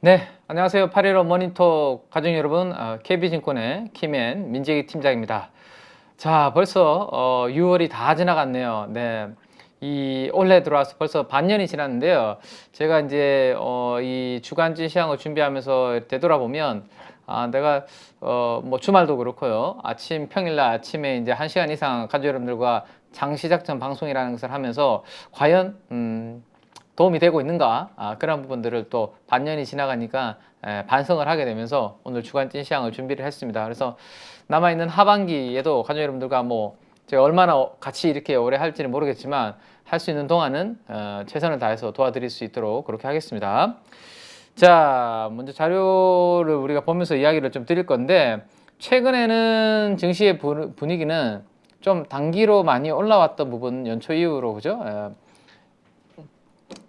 네, 안녕하세요. 8.15 모니터 가족 여러분, KB증권의 김앤 민재기 팀장입니다. 자, 벌써 6월이 다 지나갔네요. 네, 이 올해 들어와서 벌써 반년이 지났는데요. 제가 이제 이 주간지 시황을 준비하면서 되돌아보면 내가 뭐 주말도 그렇고요. 평일날 아침에 이제 1시간 이상 가족 여러분들과 장시작전 방송이라는 것을 하면서 과연 도움이 되고 있는가, 그런 부분들을 또 반년이 지나가니까 반성을 하게 되면서 오늘 주간 찐시황을 준비를 했습니다. 그래서 남아있는 하반기에도 가족 여러분들과 뭐 제가 얼마나 같이 이렇게 오래 할지는 모르겠지만 할 수 있는 동안은 최선을 다해서 도와드릴 수 있도록 그렇게 하겠습니다. 자, 먼저 자료를 우리가 보면서 이야기를 좀 드릴 건데, 최근에는 증시의 분위기는 좀 단기로 많이 올라왔던 부분, 연초 이후로, 그죠?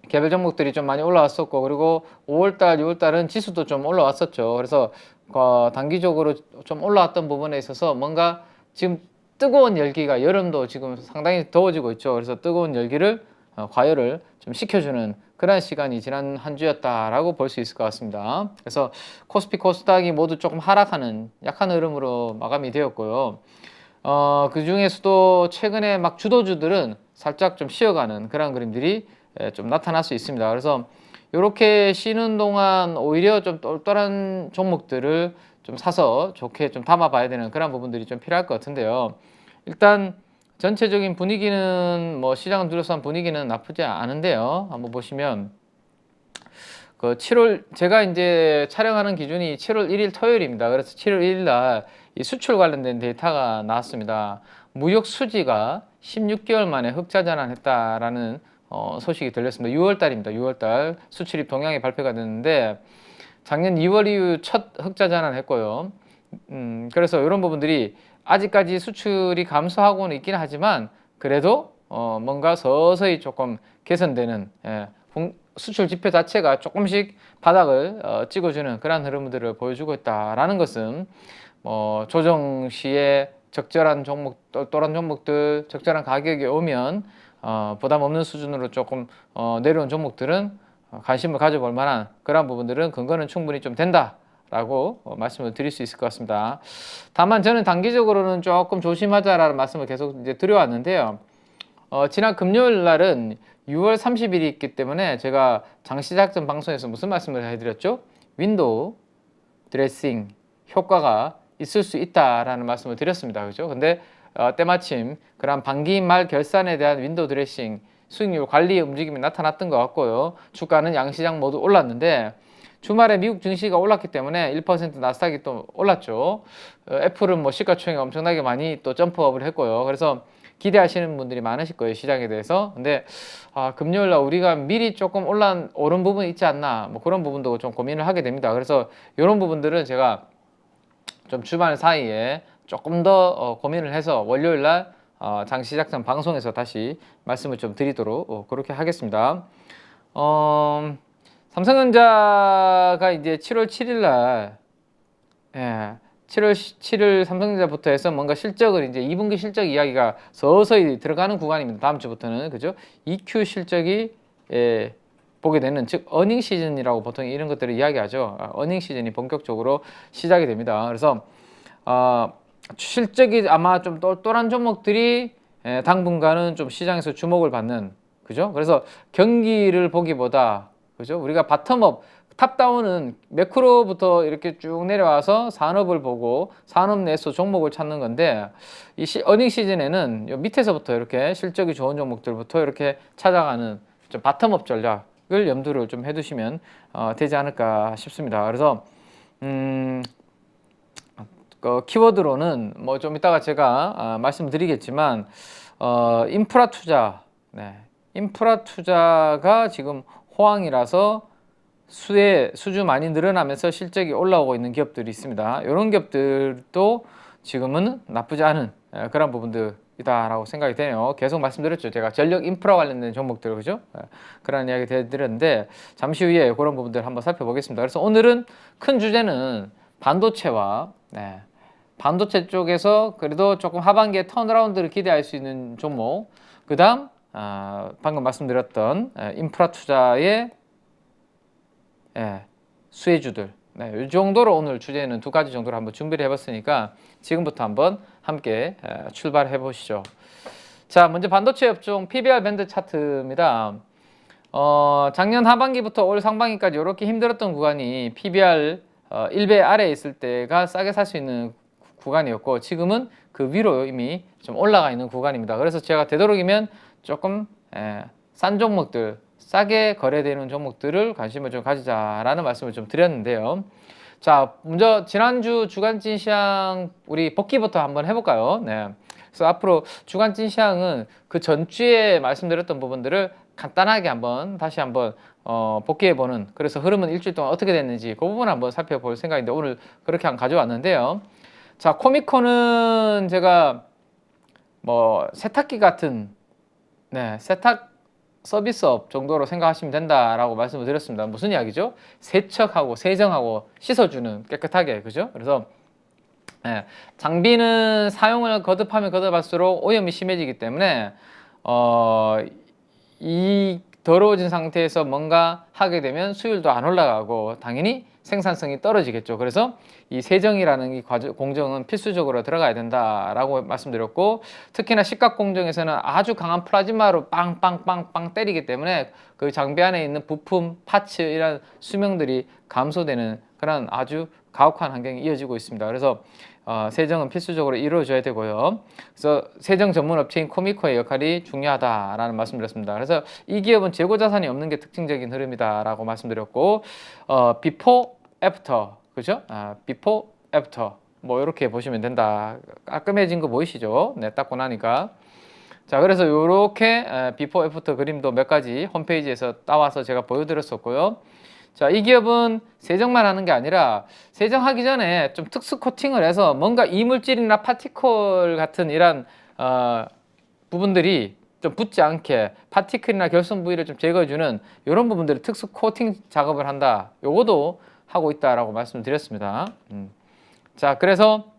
개별 종목들이 좀 많이 올라왔었고, 그리고 5월달, 6월달은 지수도 좀 올라왔었죠. 그래서 단기적으로 좀 올라왔던 부분에 있어서 뭔가 지금 뜨거운 열기가, 여름도 지금 상당히 더워지고 있죠. 그래서 뜨거운 열기를 과열을 좀 식혀주는 그런 시간이 지난 한 주였다라고 볼 수 있을 것 같습니다. 그래서 코스피, 코스닥이 모두 조금 하락하는 약한 흐름으로 마감이 되었고요. 그 중에서도 최근에 막 주도주들은 살짝 좀 쉬어가는 그런 그림들이 좀 나타날 수 있습니다. 그래서 이렇게 쉬는 동안 오히려 좀 똘똘한 종목들을 좀 사서 좋게 좀 담아봐야 되는 그런 부분들이 좀 필요할 것 같은데요. 일단 전체적인 분위기는 뭐 시장을 둘러싼 분위기는 나쁘지 않은데요. 한번 보시면 그 7월 제가 이제 촬영하는 기준이 7월 1일 토요일입니다. 그래서 7월 1일 날 이 수출 관련된 데이터가 나왔습니다. 무역 수지가 16개월 만에 흑자 전환했다라는 소식이 들렸습니다. 6월 달입니다. 6월 달 수출입 동향이 발표가 됐는데 작년 2월 이후 첫 흑자 전환했고요. 그래서 이런 부분들이 아직까지 수출이 감소하고는 있긴 하지만 그래도 뭔가 서서히 조금 개선되는, 수출 지표 자체가 조금씩 바닥을 찍어주는 그런 흐름들을 보여주고 있다라는 것은 조정 시에 적절한 종목, 똘똘한 종목들, 적절한 가격이 오면 부담 없는 수준으로 조금 내려온 종목들은 관심을 가져볼 만한 그런 부분들은 근거는 충분히 좀 된다라고 말씀을 드릴 수 있을 것 같습니다. 다만 저는 단기적으로는 조금 조심하자라는 말씀을 계속 이제 드려왔는데요. 지난 금요일 날은 6월 30일이 있기 때문에 제가 장시작전 방송에서 무슨 말씀을 해드렸죠? 윈도우 드레싱 효과가 있을 수 있다라는 말씀을 드렸습니다. 그죠? 근데 때마침 그런 반기 말 결산에 대한 윈도우 드레싱 수익률 관리 움직임이 나타났던 것 같고요. 주가는 양시장 모두 올랐는데 주말에 미국 증시가 올랐기 때문에 1% 나스닥이 또 올랐죠. 애플은 뭐 시가총액 엄청나게 많이 또 점프업을 했고요. 그래서 기대하시는 분들이 많으실 거예요, 시장에 대해서. 근데 금요일 날 우리가 미리 조금 오른 부분이 있지 않나, 뭐 그런 부분도 좀 고민을 하게 됩니다. 그래서 이런 부분들은 제가 좀 주말 사이에 조금 더 고민을 해서 월요일 날 장시작전 방송에서 다시 말씀을 좀 드리도록 그렇게 하겠습니다. 삼성전자가 이제 7월 7일 날, 7월 7일 삼성전자부터 해서 뭔가 실적을 이제 2분기 실적 이야기가 서서히 들어가는 구간입니다. 다음 주부터는, 그죠? EQ 실적이 보게 되는, 즉 어닝 시즌이라고 보통 이런 것들을 이야기하죠. 어닝 시즌이 본격적으로 시작이 됩니다. 그래서 실적이 아마 좀 똘똘한 종목들이 당분간은 좀 시장에서 주목을 받는, 그죠? 그래서 경기를 보기보다, 그죠? 우리가 바텀업, 탑다운은 매크로부터 이렇게 쭉 내려와서 산업을 보고 산업 내에서 종목을 찾는 건데, 이 어닝 시즌에는 요 밑에서부터 이렇게 실적이 좋은 종목들부터 이렇게 찾아가는 좀 바텀업 전략을 염두를 좀 해두시면 되지 않을까 싶습니다. 그래서 키워드로는 뭐 좀 이따가 제가 말씀드리겠지만 인프라 투자, 인프라 투자가 지금 호황이라서 수주 많이 늘어나면서 실적이 올라오고 있는 기업들이 있습니다. 이런 기업들도 지금은 나쁘지 않은 그런 부분들이다라고 생각이 되네요. 계속 말씀드렸죠. 제가 전력 인프라 관련된 종목들, 그죠? 그런 이야기 드렸는데 잠시 후에 그런 부분들 한번 살펴보겠습니다. 그래서 오늘은 큰 주제는 반도체와, 반도체 쪽에서 그래도 조금 하반기에 턴어라운드를 기대할 수 있는 종목, 그 다음 방금 말씀드렸던 인프라 투자의 수혜주들. 이 정도로 오늘 주제는 두 가지 정도로 한번 준비를 해봤으니까 지금부터 한번 함께 출발해 보시죠. 자, 먼저 반도체 업종 PBR 밴드 차트입니다. 작년 하반기부터 올 상반기까지 이렇게 힘들었던 구간이 PBR 1배 아래에 있을 때가 싸게 살 수 있는 구간이었고, 지금은 그 위로 이미 좀 올라가 있는 구간입니다. 그래서 제가 되도록이면 조금 싼 종목들, 싸게 거래되는 종목들을 관심을 좀 가지자라는 말씀을 좀 드렸는데요. 자, 먼저 지난주 주간진 시황 우리 복귀부터 한번 해볼까요? 네. 그래서 앞으로 주간진 시황은 그 전주에 말씀드렸던 부분들을 간단하게 다시 한번 복귀해보는, 그래서 흐름은 일주일 동안 어떻게 됐는지 그 부분 한번 살펴볼 생각인데 오늘 그렇게 한번 가져왔는데요. 자, 코미코는 제가 뭐 세탁기 같은 세탁 서비스업 정도로 생각하시면 된다라고 말씀을 드렸습니다. 무슨 이야기죠? 세척하고 세정하고 씻어주는, 깨끗하게, 그죠? 그래서 장비는 사용을 거듭하면 거듭할수록 오염이 심해지기 때문에 이 더러워진 상태에서 뭔가 하게 되면 수율도 안 올라가고 당연히 생산성이 떨어지겠죠. 그래서 이 세정이라는 이 공정은 필수적으로 들어가야 된다라고 말씀드렸고, 특히나 식각 공정에서는 아주 강한 플라즈마로 빵빵빵빵 때리기 때문에 그 장비 안에 있는 부품, 파츠 이런 수명들이 감소되는 그런 아주 가혹한 환경이 이어지고 있습니다. 그래서 세정은 필수적으로 이루어져야 되고요. 그래서 세정 전문 업체인 코미코의 역할이 중요하다라는 말씀드렸습니다. 그래서 이 기업은 재고 자산이 없는 게 특징적인 흐름이다라고 말씀드렸고, 비포 애프터, 그죠? 비포 애프터 뭐 이렇게 보시면 된다. 깔끔해진 거 보이시죠? 네, 닦고 나니까. 자, 그래서 이렇게 비포 애프터 그림도 몇 가지 홈페이지에서 따와서 제가 보여드렸었고요. 자, 이 기업은 세정만 하는 게 아니라 세정하기 전에 좀 특수 코팅을 해서 뭔가 이물질이나 파티클 같은 이런 부분들이 좀 붙지 않게 파티클이나 결손 부위를 좀 제거해주는 이런 부분들을 특수 코팅 작업을 한다. 요거도 하고 있다라고 말씀드렸습니다. 자, 그래서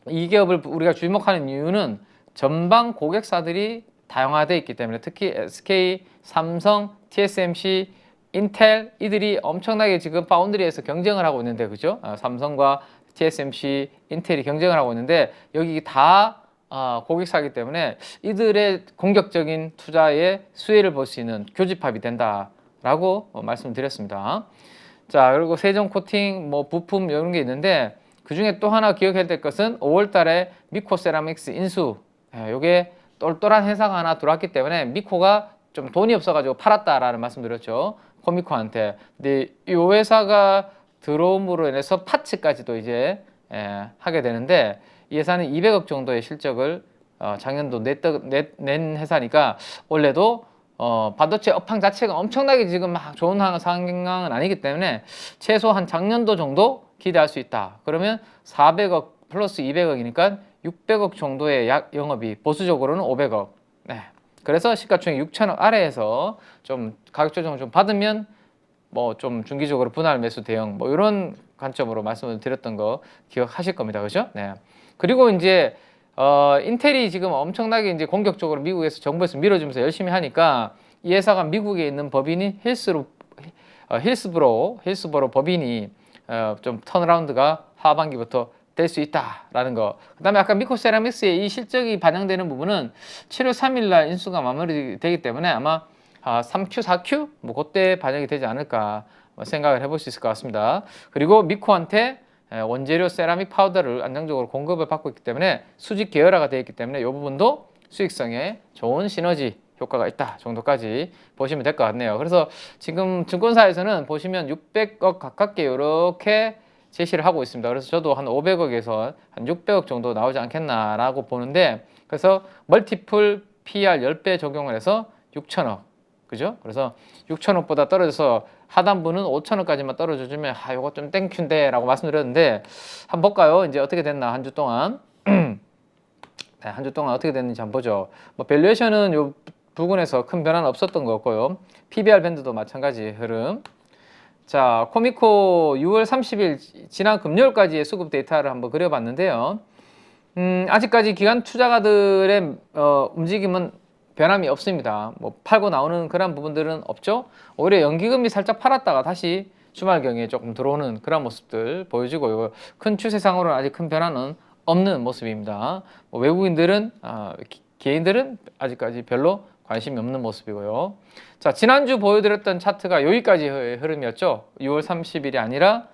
이 기업을 우리가 주목하는 이유는 전방 고객사들이 다양화되어 있기 때문에, 특히 SK, 삼성, TSMC, 인텔 이들이 엄청나게 지금 파운드리에서 경쟁을 하고 있는데, 그죠? 삼성과 TSMC, 인텔이 경쟁을 하고 있는데 여기 다 고객사이기 때문에 이들의 공격적인 투자에 수혜를 볼 수 있는 교집합이 된다라고 말씀드렸습니다. 자, 그리고 세정 코팅, 뭐 부품 이런 게 있는데 그 중에 또 하나 기억해야 될 것은 5월달에 미코 세라믹스 인수, 요게 똘똘한 회사가 하나 들어왔기 때문에 미코가 좀 돈이 없어가지고 팔았다라는 말씀드렸죠. 코미코한테. 근데 이 회사가 들어옴으로 인해서 파츠까지도 이제 하게 되는데, 이 회사는 200억 정도의 실적을 작년도 낸 회사니까 원래도 반도체 업황 자체가 엄청나게 지금 막 좋은 상황은 아니기 때문에 최소한 작년도 정도 기대할 수 있다. 그러면 400억 플러스 200억이니까 600억 정도의 영업이, 보수적으로는 500억. 네. 그래서 시가총액 6천억 아래에서 좀 가격 조정을 좀 받으면 뭐 좀 중기적으로 분할 매수 대응 뭐 이런 관점으로 말씀을 드렸던 거 기억하실 겁니다. 그죠? 네. 그리고 이제 인텔이 지금 엄청나게 이제 공격적으로 미국에서 정부에서 밀어주면서 열심히 하니까 이 회사가 미국에 있는 법인이 힐스브로 법인이 좀 턴어라운드가 하반기부터 될 수 있다라는 거. 그다음에 아까 미코 세라믹스의 이 실적이 반영되는 부분은 7월 3일 날 인수가 마무리되기 때문에 아마 3Q, 4Q 뭐 그때 반영이 되지 않을까 생각을 해볼 수 있을 것 같습니다. 그리고 미코한테 원재료 세라믹 파우더를 안정적으로 공급을 받고 있기 때문에 수직 계열화가 되어 있기 때문에 이 부분도 수익성에 좋은 시너지 효과가 있다 정도까지 보시면 될 것 같네요. 그래서 지금 증권사에서는 보시면 600억 가깝게 이렇게 제시를 하고 있습니다. 그래서 저도 한 500억에서 한 600억 정도 나오지 않겠나라고 보는데, 그래서 멀티플 PR 10배 적용을 해서 6천억, 그죠? 그래서 6천억보다 떨어져서 하단부는 5천억까지만 떨어져주면 이거 좀 땡큐인데 라고 말씀드렸는데, 한번 볼까요? 이제 어떻게 됐나 한 주 동안. 네, 한 주 동안 어떻게 됐는지 한번 보죠. 뭐 밸류에이션은 요 부분에서 큰 변화는 없었던 것 같고요. PBR 밴드도 마찬가지 흐름. 자, 코미코 6월 30일 지난 금요일까지의 수급 데이터를 한번 그려봤는데요. 아직까지 기관 투자가들의 움직임은 변함이 없습니다. 뭐 팔고 나오는 그런 부분들은 없죠. 오히려 연기금이 살짝 팔았다가 다시 주말경에 조금 들어오는 그런 모습들 보여지고요. 큰 추세상으로는 아직 큰 변화는 없는 모습입니다. 뭐 외국인들은 개인들은 아직까지 별로 관심이 없는 모습이고요. 자, 지난주 보여드렸던 차트가 여기까지 흐름이었죠. 6월 30일이 아니라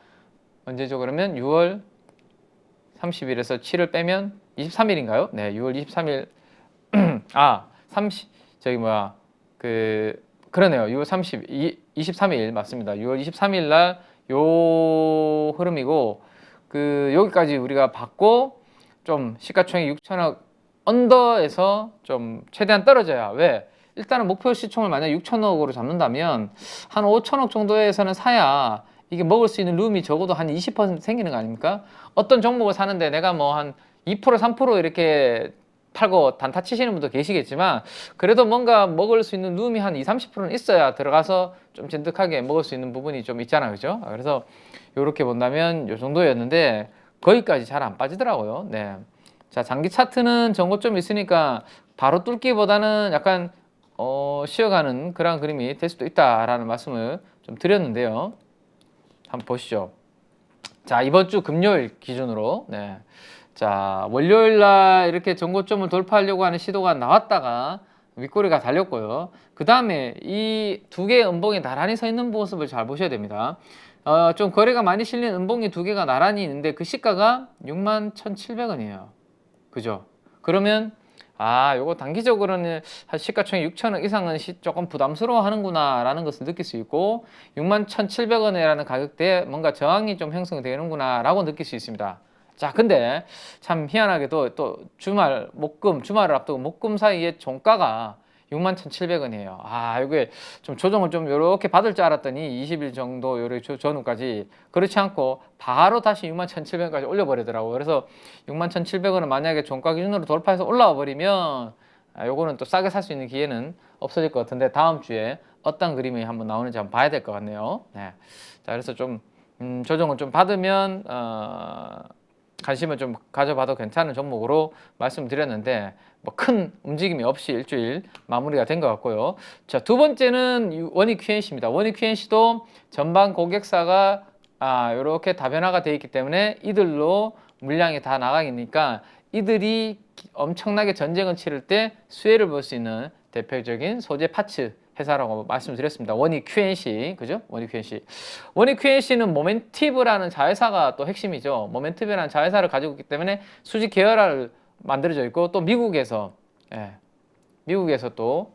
언제죠? 그러면 6월 30일에서 7을 빼면 23일인가요? 네, 6월 23일. 아, 30 저기 뭐야 그러네요. 6월 23일 맞습니다. 6월 23일 날 요 흐름이고 여기까지 우리가 받고 좀 시가총액 6천억 언더에서 좀 최대한 떨어져야. 왜? 일단은 목표 시총을 만약 6천억으로 잡는다면 한 5천억 정도에서는 사야 이게 먹을 수 있는 룸이 적어도 한 20% 생기는 거 아닙니까? 어떤 종목을 사는데 내가 뭐 한 2% 3% 이렇게 팔고 단타 치시는 분도 계시겠지만 그래도 뭔가 먹을 수 있는 룸이 한 20, 30%는 있어야 들어가서 좀 진득하게 먹을 수 있는 부분이 좀 있잖아요. 그죠? 그래서 이렇게 본다면 요 정도였는데 거기까지 잘 안 빠지더라고요. 네. 자, 장기 차트는 전고점이 있으니까 바로 뚫기보다는 약간 쉬어가는 그런 그림이 될 수도 있다라는 말씀을 좀 드렸는데요. 한번 보시죠. 자, 이번 주 금요일 기준으로 네. 자, 월요일 날 이렇게 전고점을 돌파하려고 하는 시도가 나왔다가 윗꼬리가 달렸고요. 그 다음에 이 두 개의 음봉이 나란히 서 있는 모습을 잘 보셔야 됩니다. 좀 거래가 많이 실린 음봉이 두 개가 나란히 있는데 그 시가가 61,700원이에요. 그죠? 그러면 요거 단기적으로는 한 시가총액 6천억 이상은 조금 부담스러워 하는구나 라는 것을 느낄 수 있고 61,700원이라는 가격대에 뭔가 저항이 좀 형성되는구나 라고 느낄 수 있습니다. 자, 근데 참 희한하게도 또 주말을 앞두고 목금 사이에 종가가 61,700원이에요. 이게 좀 조정을 좀 이렇게 받을 줄 알았더니 20일 정도 요렇게 전후까지 그렇지 않고 바로 다시 61,700원까지 올려버리더라고요. 그래서 61,700원은 만약에 종가 기준으로 돌파해서 올라와 버리면 요거는 또 싸게 살 수 있는 기회는 없어질 것 같은데 다음 주에 어떤 그림이 한번 나오는지 한번 봐야 될 것 같네요. 네. 자, 그래서 좀 조정을 좀 받으면 관심을 좀 가져봐도 괜찮은 종목으로 말씀드렸는데 뭐 큰 움직임이 없이 일주일 마무리가 된 것 같고요. 자, 두 번째는 원익 QNC입니다. 원익 QNC도 전방 고객사가 이렇게 다변화가 되어 있기 때문에 이들로 물량이 다 나가니까 이들이 엄청나게 전쟁을 치를 때 수혜를 볼 수 있는 대표적인 소재 파츠 회사라고 말씀드렸습니다. 원익 QNC, 그죠? 원익 QNC. 원익 QNC는 모멘티브라는 자회사가 또 핵심이죠. 모멘티브라는 자회사를 가지고 있기 때문에 수직 계열화를 만들어져 있고 또 미국에서 또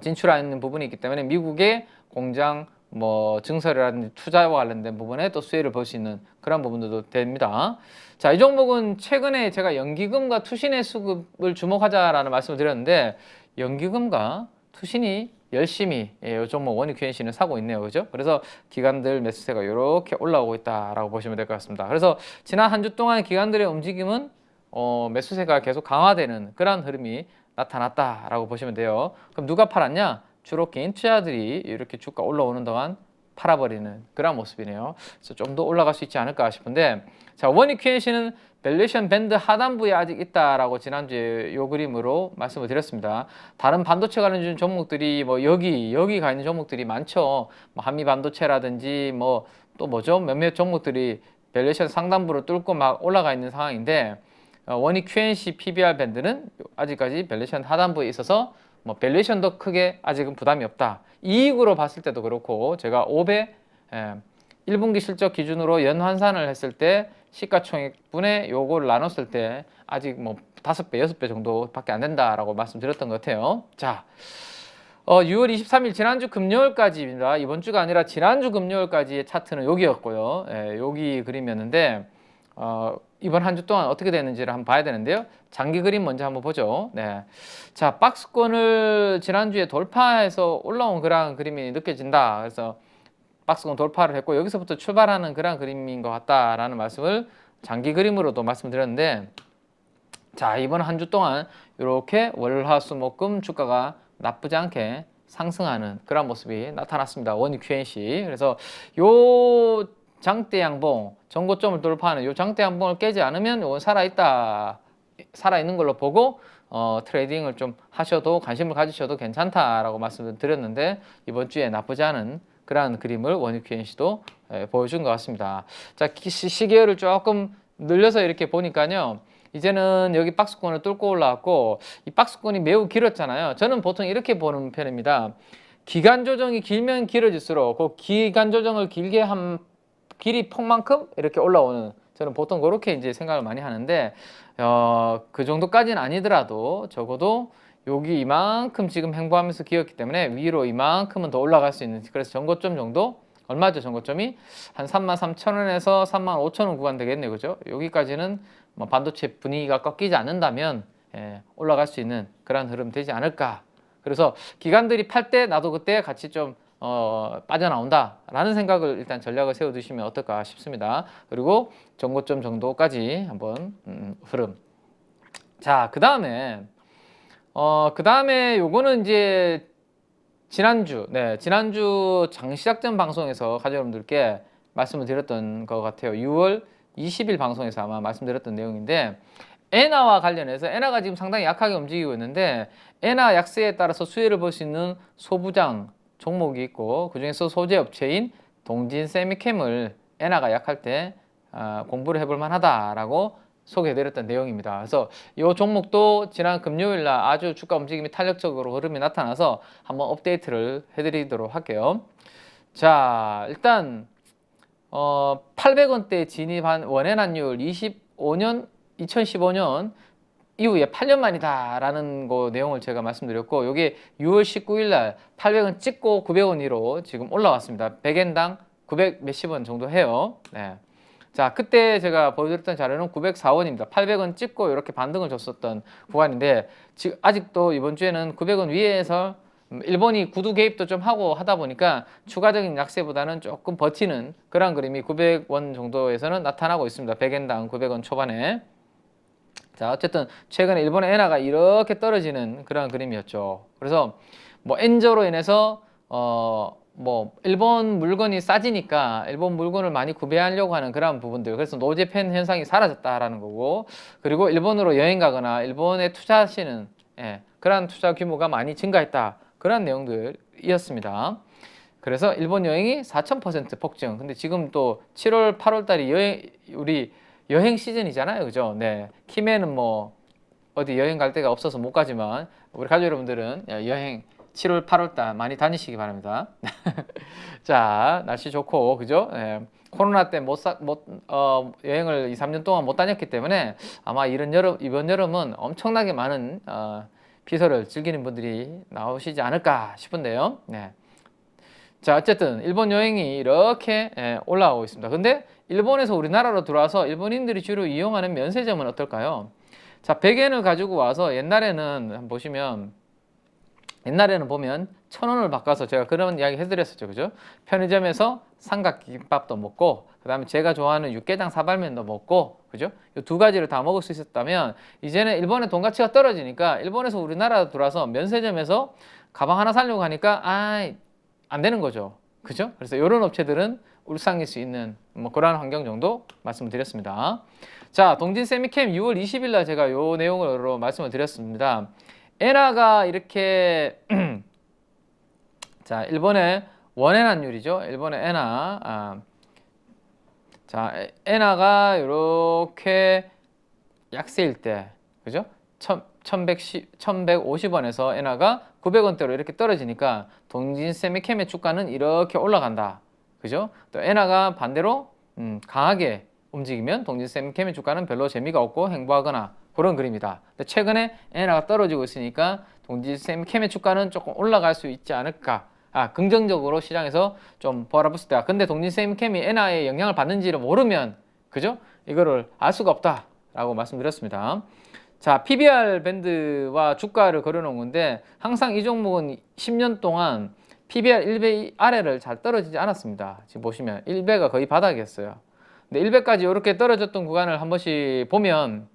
진출하는 부분이 있기 때문에 미국의 공장 증설이라든지 투자와 관련된 부분에 또 수혜를 볼 수 있는 그런 부분들도 됩니다. 자, 이 종목은 최근에 제가 연기금과 투신의 수급을 주목하자라는 말씀을 드렸는데 연기금과 투신이 열심히 이 종목 원익 QNC는 사고 있네요. 그죠? 그래서 기관들 매수세가 이렇게 올라오고 있다라고 보시면 될 것 같습니다. 그래서 지난 한 주 동안 기관들의 움직임은 매수세가 계속 강화되는 그런 흐름이 나타났다라고 보시면 돼요. 그럼 누가 팔았냐? 주로 개인 투자들이 이렇게 주가 올라오는 동안 팔아버리는 그런 모습이네요. 그래서 좀 더 올라갈 수 있지 않을까 싶은데, 자, 원익 QNC는 밸류에이션 밴드 하단부에 아직 있다라고 지난주에 요 그림으로 말씀을 드렸습니다. 다른 반도체 관련 종목들이 여기 가 있는 종목들이 많죠. 한미 반도체라든지 또 몇몇 종목들이 밸류에이션 상단부를 뚫고 막 올라가 있는 상황인데 원익 QNC PBR 밴드는 아직까지 밸류에이션 하단부에 있어서 밸류에이션도 크게 아직은 부담이 없다. 이익으로 봤을 때도 그렇고 제가 5배 1분기 실적 기준으로 연환산을 했을 때 시가총액분의 요거를 나눴을 때 아직 5배, 6배 정도밖에 안 된다라고 말씀드렸던 것 같아요. 자, 6월 23일 지난주 금요일까지입니다. 이번 주가 아니라 지난주 금요일까지의 차트는 여기였고요. 여기 그림이었는데 이번 한 주 동안 어떻게 됐는지를 한번 봐야 되는데요. 장기 그림 먼저 한번 보죠. 네. 자, 박스권을 지난주에 돌파해서 올라온 그런 그림이 느껴진다. 그래서 박스권 돌파를 했고 여기서부터 출발하는 그런 그림인 것 같다라는 말씀을 장기 그림으로도 말씀드렸는데, 자, 이번 한 주 동안 이렇게 월, 화, 수, 목, 금 주가가 나쁘지 않게 상승하는 그런 모습이 나타났습니다. 원익 QNC. 그래서 요 장대 양봉, 전고점을 돌파하는 요 장대 양봉을 깨지 않으면 이건 살아있는 걸로 보고 트레이딩을 좀 하셔도 관심을 가지셔도 괜찮다라고 말씀을 드렸는데 이번 주에 나쁘지 않은 그러한 그림을 원유 QNC도 보여준 것 같습니다. 자, 시계열을 조금 늘려서 이렇게 보니까요. 이제는 여기 박스권을 뚫고 올라왔고 이 박스권이 매우 길었잖아요. 저는 보통 이렇게 보는 편입니다. 기간 조정이 길면 길어질수록 그 기간 조정을 길게 한 길이 폭만큼 이렇게 올라오는, 저는 보통 그렇게 이제 생각을 많이 하는데 그 정도까지는 아니더라도 적어도 여기 이만큼 지금 횡보하면서 기었기 때문에 위로 이만큼은 더 올라갈 수 있는, 그래서 전고점 정도 얼마죠? 전고점이 한 33,000원에서 35,000원 구간 되겠네요. 그죠? 여기까지는 뭐 반도체 분위기가 꺾이지 않는다면 올라갈 수 있는 그런 흐름 되지 않을까. 그래서 기관들이 팔 때 나도 그때 같이 좀 빠져나온다 라는 생각을 일단 전략을 세워 두시면 어떨까 싶습니다. 그리고 전고점 정도까지 한번 흐름. 자, 그 다음에 요거는 이제 지난주 장시작전 방송에서 가족 여러분들께 말씀을 드렸던 것 같아요. 6월 20일 방송에서 아마 말씀드렸던 내용인데, 엔화와 관련해서 엔화가 지금 상당히 약하게 움직이고 있는데 엔화 약세에 따라서 수혜를 볼 수 있는 소부장 종목이 있고, 그중에서 소재 업체인 동진 세미캠을 엔화가 약할 때 공부를 해볼 만하다라고 소개해드렸던 내용입니다. 그래서 이 종목도 지난 금요일 날 아주 주가 움직임이 탄력적으로 흐름이 나타나서 한번 업데이트를 해드리도록 할게요. 자, 일단 800원대 진입한 원해난율 2015년 이후에 8년 만이다라는 거 내용을 제가 말씀드렸고, 이게 6월 19일 날 800원 찍고 900원 위로 지금 올라왔습니다. 100엔당 900 몇십 원 정도 해요. 네. 자, 그때 제가 보여드렸던 자료는 904원입니다. 800원 찍고 이렇게 반등을 줬었던 구간인데, 지금 아직도 이번 주에는 900원 위에서 일본이 구두 개입도 좀 하고 하다 보니까 추가적인 약세보다는 조금 버티는 그런 그림이 900원 정도에서는 나타나고 있습니다. 100엔당 900원 초반에. 자, 어쨌든 최근에 일본의 엔화가 이렇게 떨어지는 그런 그림이었죠. 그래서 뭐 엔저로 인해서 뭐 일본 물건이 싸지니까 일본 물건을 많이 구매하려고 하는 그런 부분들, 그래서 노제팬 현상이 사라졌다라는 거고, 그리고 일본으로 여행 가거나 일본에 투자하시는 그런 투자 규모가 많이 증가했다, 그런 내용들이었습니다. 그래서 일본 여행이 4000% 폭증. 근데 지금 또 7월 8월 달이 우리 여행 시즌이잖아요. 그죠? 네. 키맨은 뭐 어디 여행 갈 데가 없어서 못 가지만 우리 가족 여러분들은 여행 7월 8월 달 많이 다니시기 바랍니다. 자, 날씨 좋고, 그죠? 네. 코로나 때 여행을 2, 3년 동안 못 다녔기 때문에 아마 이번 여름은 엄청나게 많은 피서를 즐기는 분들이 나오시지 않을까 싶은데요. 네. 자, 어쨌든 일본 여행이 이렇게 올라오고 있습니다. 근데 일본에서 우리나라로 들어와서 일본인들이 주로 이용하는 면세점은 어떨까요? 자, 100엔을 가지고 와서 옛날에는 보시면, 옛날에는 보면 1000원을 바꿔서 제가 그런 이야기 해드렸었죠. 그죠? 편의점에서 삼각김밥도 먹고, 그 다음에 제가 좋아하는 육개장 사발면도 먹고, 그죠? 이 두 가지를 다 먹을 수 있었다면, 이제는 일본의 돈 가치가 떨어지니까 일본에서 우리나라 들어와서 면세점에서 가방 하나 사려고 하니까 안 되는 거죠. 그죠? 그래서 이런 업체들은 울상일 수 있는 뭐 그런 환경 정도 말씀을 드렸습니다. 자, 동진 세미캠 6월 20일 날 제가 요 내용으로 말씀을 드렸습니다. 엔화가 이렇게 자, 일본의 원엔환율이죠. 일본의 엔화. 자, 엔화가 이렇게 약세일 때, 그죠? 1150원에서 엔화가 900원대로 이렇게 떨어지니까 동진 세미캠의 주가는 이렇게 올라간다. 그죠? 또 엔화가 반대로 강하게 움직이면 동진 세미캠의 주가는 별로 재미가 없고 횡보하거나 그런 그림이다. 근데 최근에 엔화가 떨어지고 있으니까 동진 세미캠의 주가는 조금 올라갈 수 있지 않을까. 긍정적으로 시장에서 좀 바라볼 때. 근데 동진 세미캠이 엔화에 영향을 받는지를 모르면, 그죠? 이거를 알 수가 없다라고 말씀드렸습니다. 자, PBR 밴드와 주가를 그려놓은 건데, 항상 이 종목은 10년 동안 PBR 1배 아래를 잘 떨어지지 않았습니다. 지금 보시면 1배가 거의 바닥이었어요. 근데 1배까지 이렇게 떨어졌던 구간을 한 번씩 보면,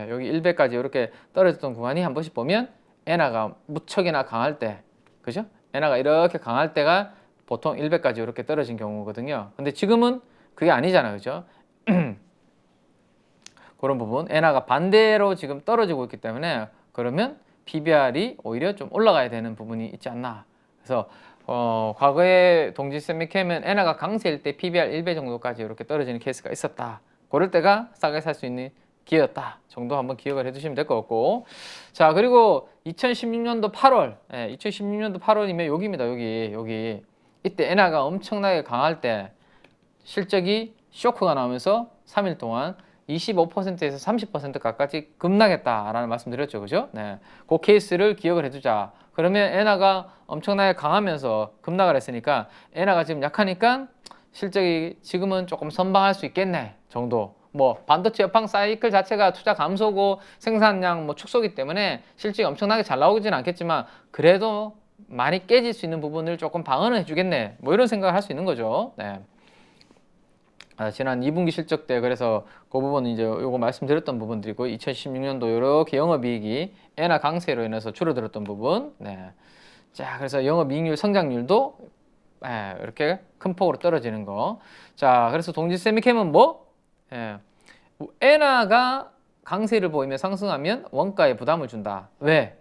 여기 1배까지 이렇게 떨어졌던 구간이 한 번씩 보면 엔화가 무척이나 강할 때, 그죠? 엔화가 이렇게 강할 때가 보통 1배까지 이렇게 떨어진 경우거든요. 근데 지금은 그게 아니잖아요. 그죠? 그런 부분, 엔화가 반대로 지금 떨어지고 있기 때문에, 그러면 PBR이 오히려 좀 올라가야 되는 부분이 있지 않나. 그래서 과거에 동지 세미캠은 엔화가 강세일 때 PBR 1배 정도까지 이렇게 떨어지는 케이스가 있었다. 그럴 때가 싸게 살 수 있는 기회였다 정도 한번 기억을 해두시면 될 것 같고, 자 그리고 2016년도 8월 2016년도 8월이면 여기입니다. 여기 이때 엔화가 엄청나게 강할 때 실적이 쇼크가 나오면서 3일 동안 25%에서 30% 가까이 급락했다라는 말씀 드렸죠. 그죠? 네. 그 케이스를 기억을 해두자. 그러면 엔화가 엄청나게 강하면서 급락을 했으니까 엔화가 지금 약하니까 실적이 지금은 조금 선방할 수 있겠네 정도. 뭐 반도체 여팡 사이클 자체가 투자 감소고 생산량 뭐 축소기 때문에 실적이 엄청나게 잘 나오지는 않겠지만 그래도 많이 깨질 수 있는 부분을 조금 방어는 해주겠네. 뭐 이런 생각을 할 수 있는 거죠. 네. 지난 2분기 실적 때 그래서 그 부분은 이제 요거 말씀드렸던 부분들이고 2016년도 이렇게 영업이익이 엔화 강세로 인해서 줄어들었던 부분. 네. 자 그래서 영업이익률 성장률도 이렇게 큰 폭으로 떨어지는 거. 자 그래서 동지 세미캠은 뭐? 엔화가 강세를 보이며 상승하면 원가에 부담을 준다. 왜?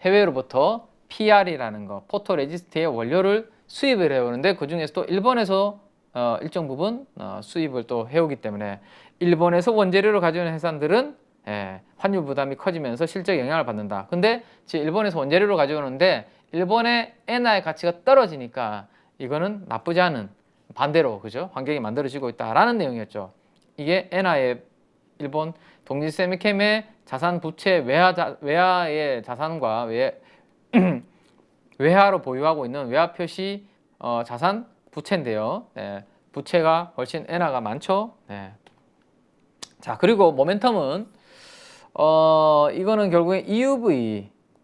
해외로부터 PR이라는 거, 포토레지스트의 원료를 수입을 해오는데 그 중에서도 일본에서 일정 부분 수입을 또 해오기 때문에 일본에서 원재료를 가져오는 회사들은 환율 부담이 커지면서 실적 영향을 받는다. 근데 지금 일본에서 원재료를 가져오는데 일본의 엔화의 가치가 떨어지니까 이거는 나쁘지 않은 반대로 그죠? 환경이 만들어지고 있다라는 내용이었죠. 이게 엔화의 일본 동지 세미캠의 자산 부채 외화의 자산과 외화로 보유하고 있는 외화 표시 자산 부채인데요. 네, 부채가 훨씬 엔화가 많죠. 네. 자 그리고 모멘텀은 이거는 결국에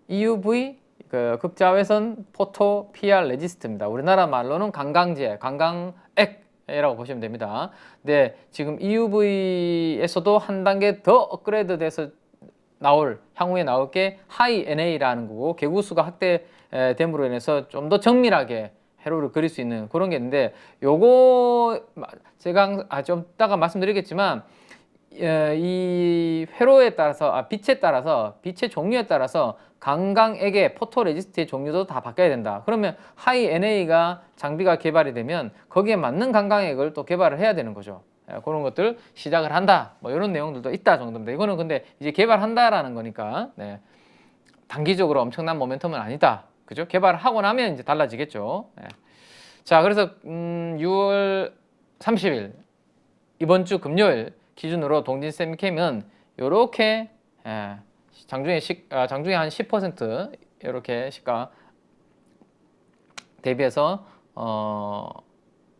EUV 그 극자외선 포토 PR 레지스트입니다. 우리나라 말로는 관광재, 관광액이라고 보시면 됩니다. 네, 지금 EUV에서도 한 단계 더 업그레이드돼서 향후에 나올 게 하이 NA라는 거고 개구수가 확대됨으로 인해서 좀 더 정밀하게 회로를 그릴 수 있는 그런 게 있는데 요거 제가 좀 이따가 말씀드리겠지만 이 회로에 따라서 빛의 종류에 따라서 강광액의 포토레지스트의 종류도 다 바뀌어야 된다. 그러면 하이 NA가 장비가 개발이 되면 거기에 맞는 강광액을 또 개발을 해야 되는 거죠. 그런 것들 시작을 한다. 뭐 이런 내용들도 있다 정도입니다. 이거는 근데 이제 개발한다라는 거니까 단기적으로 엄청난 모멘텀은 아니다. 그죠? 개발하고 나면 이제 달라지겠죠. 자, 그래서 6월 30일 이번 주 금요일 기준으로 동진 세미캠은 이렇게 장중에 한 10% 이렇게 시가 대비해서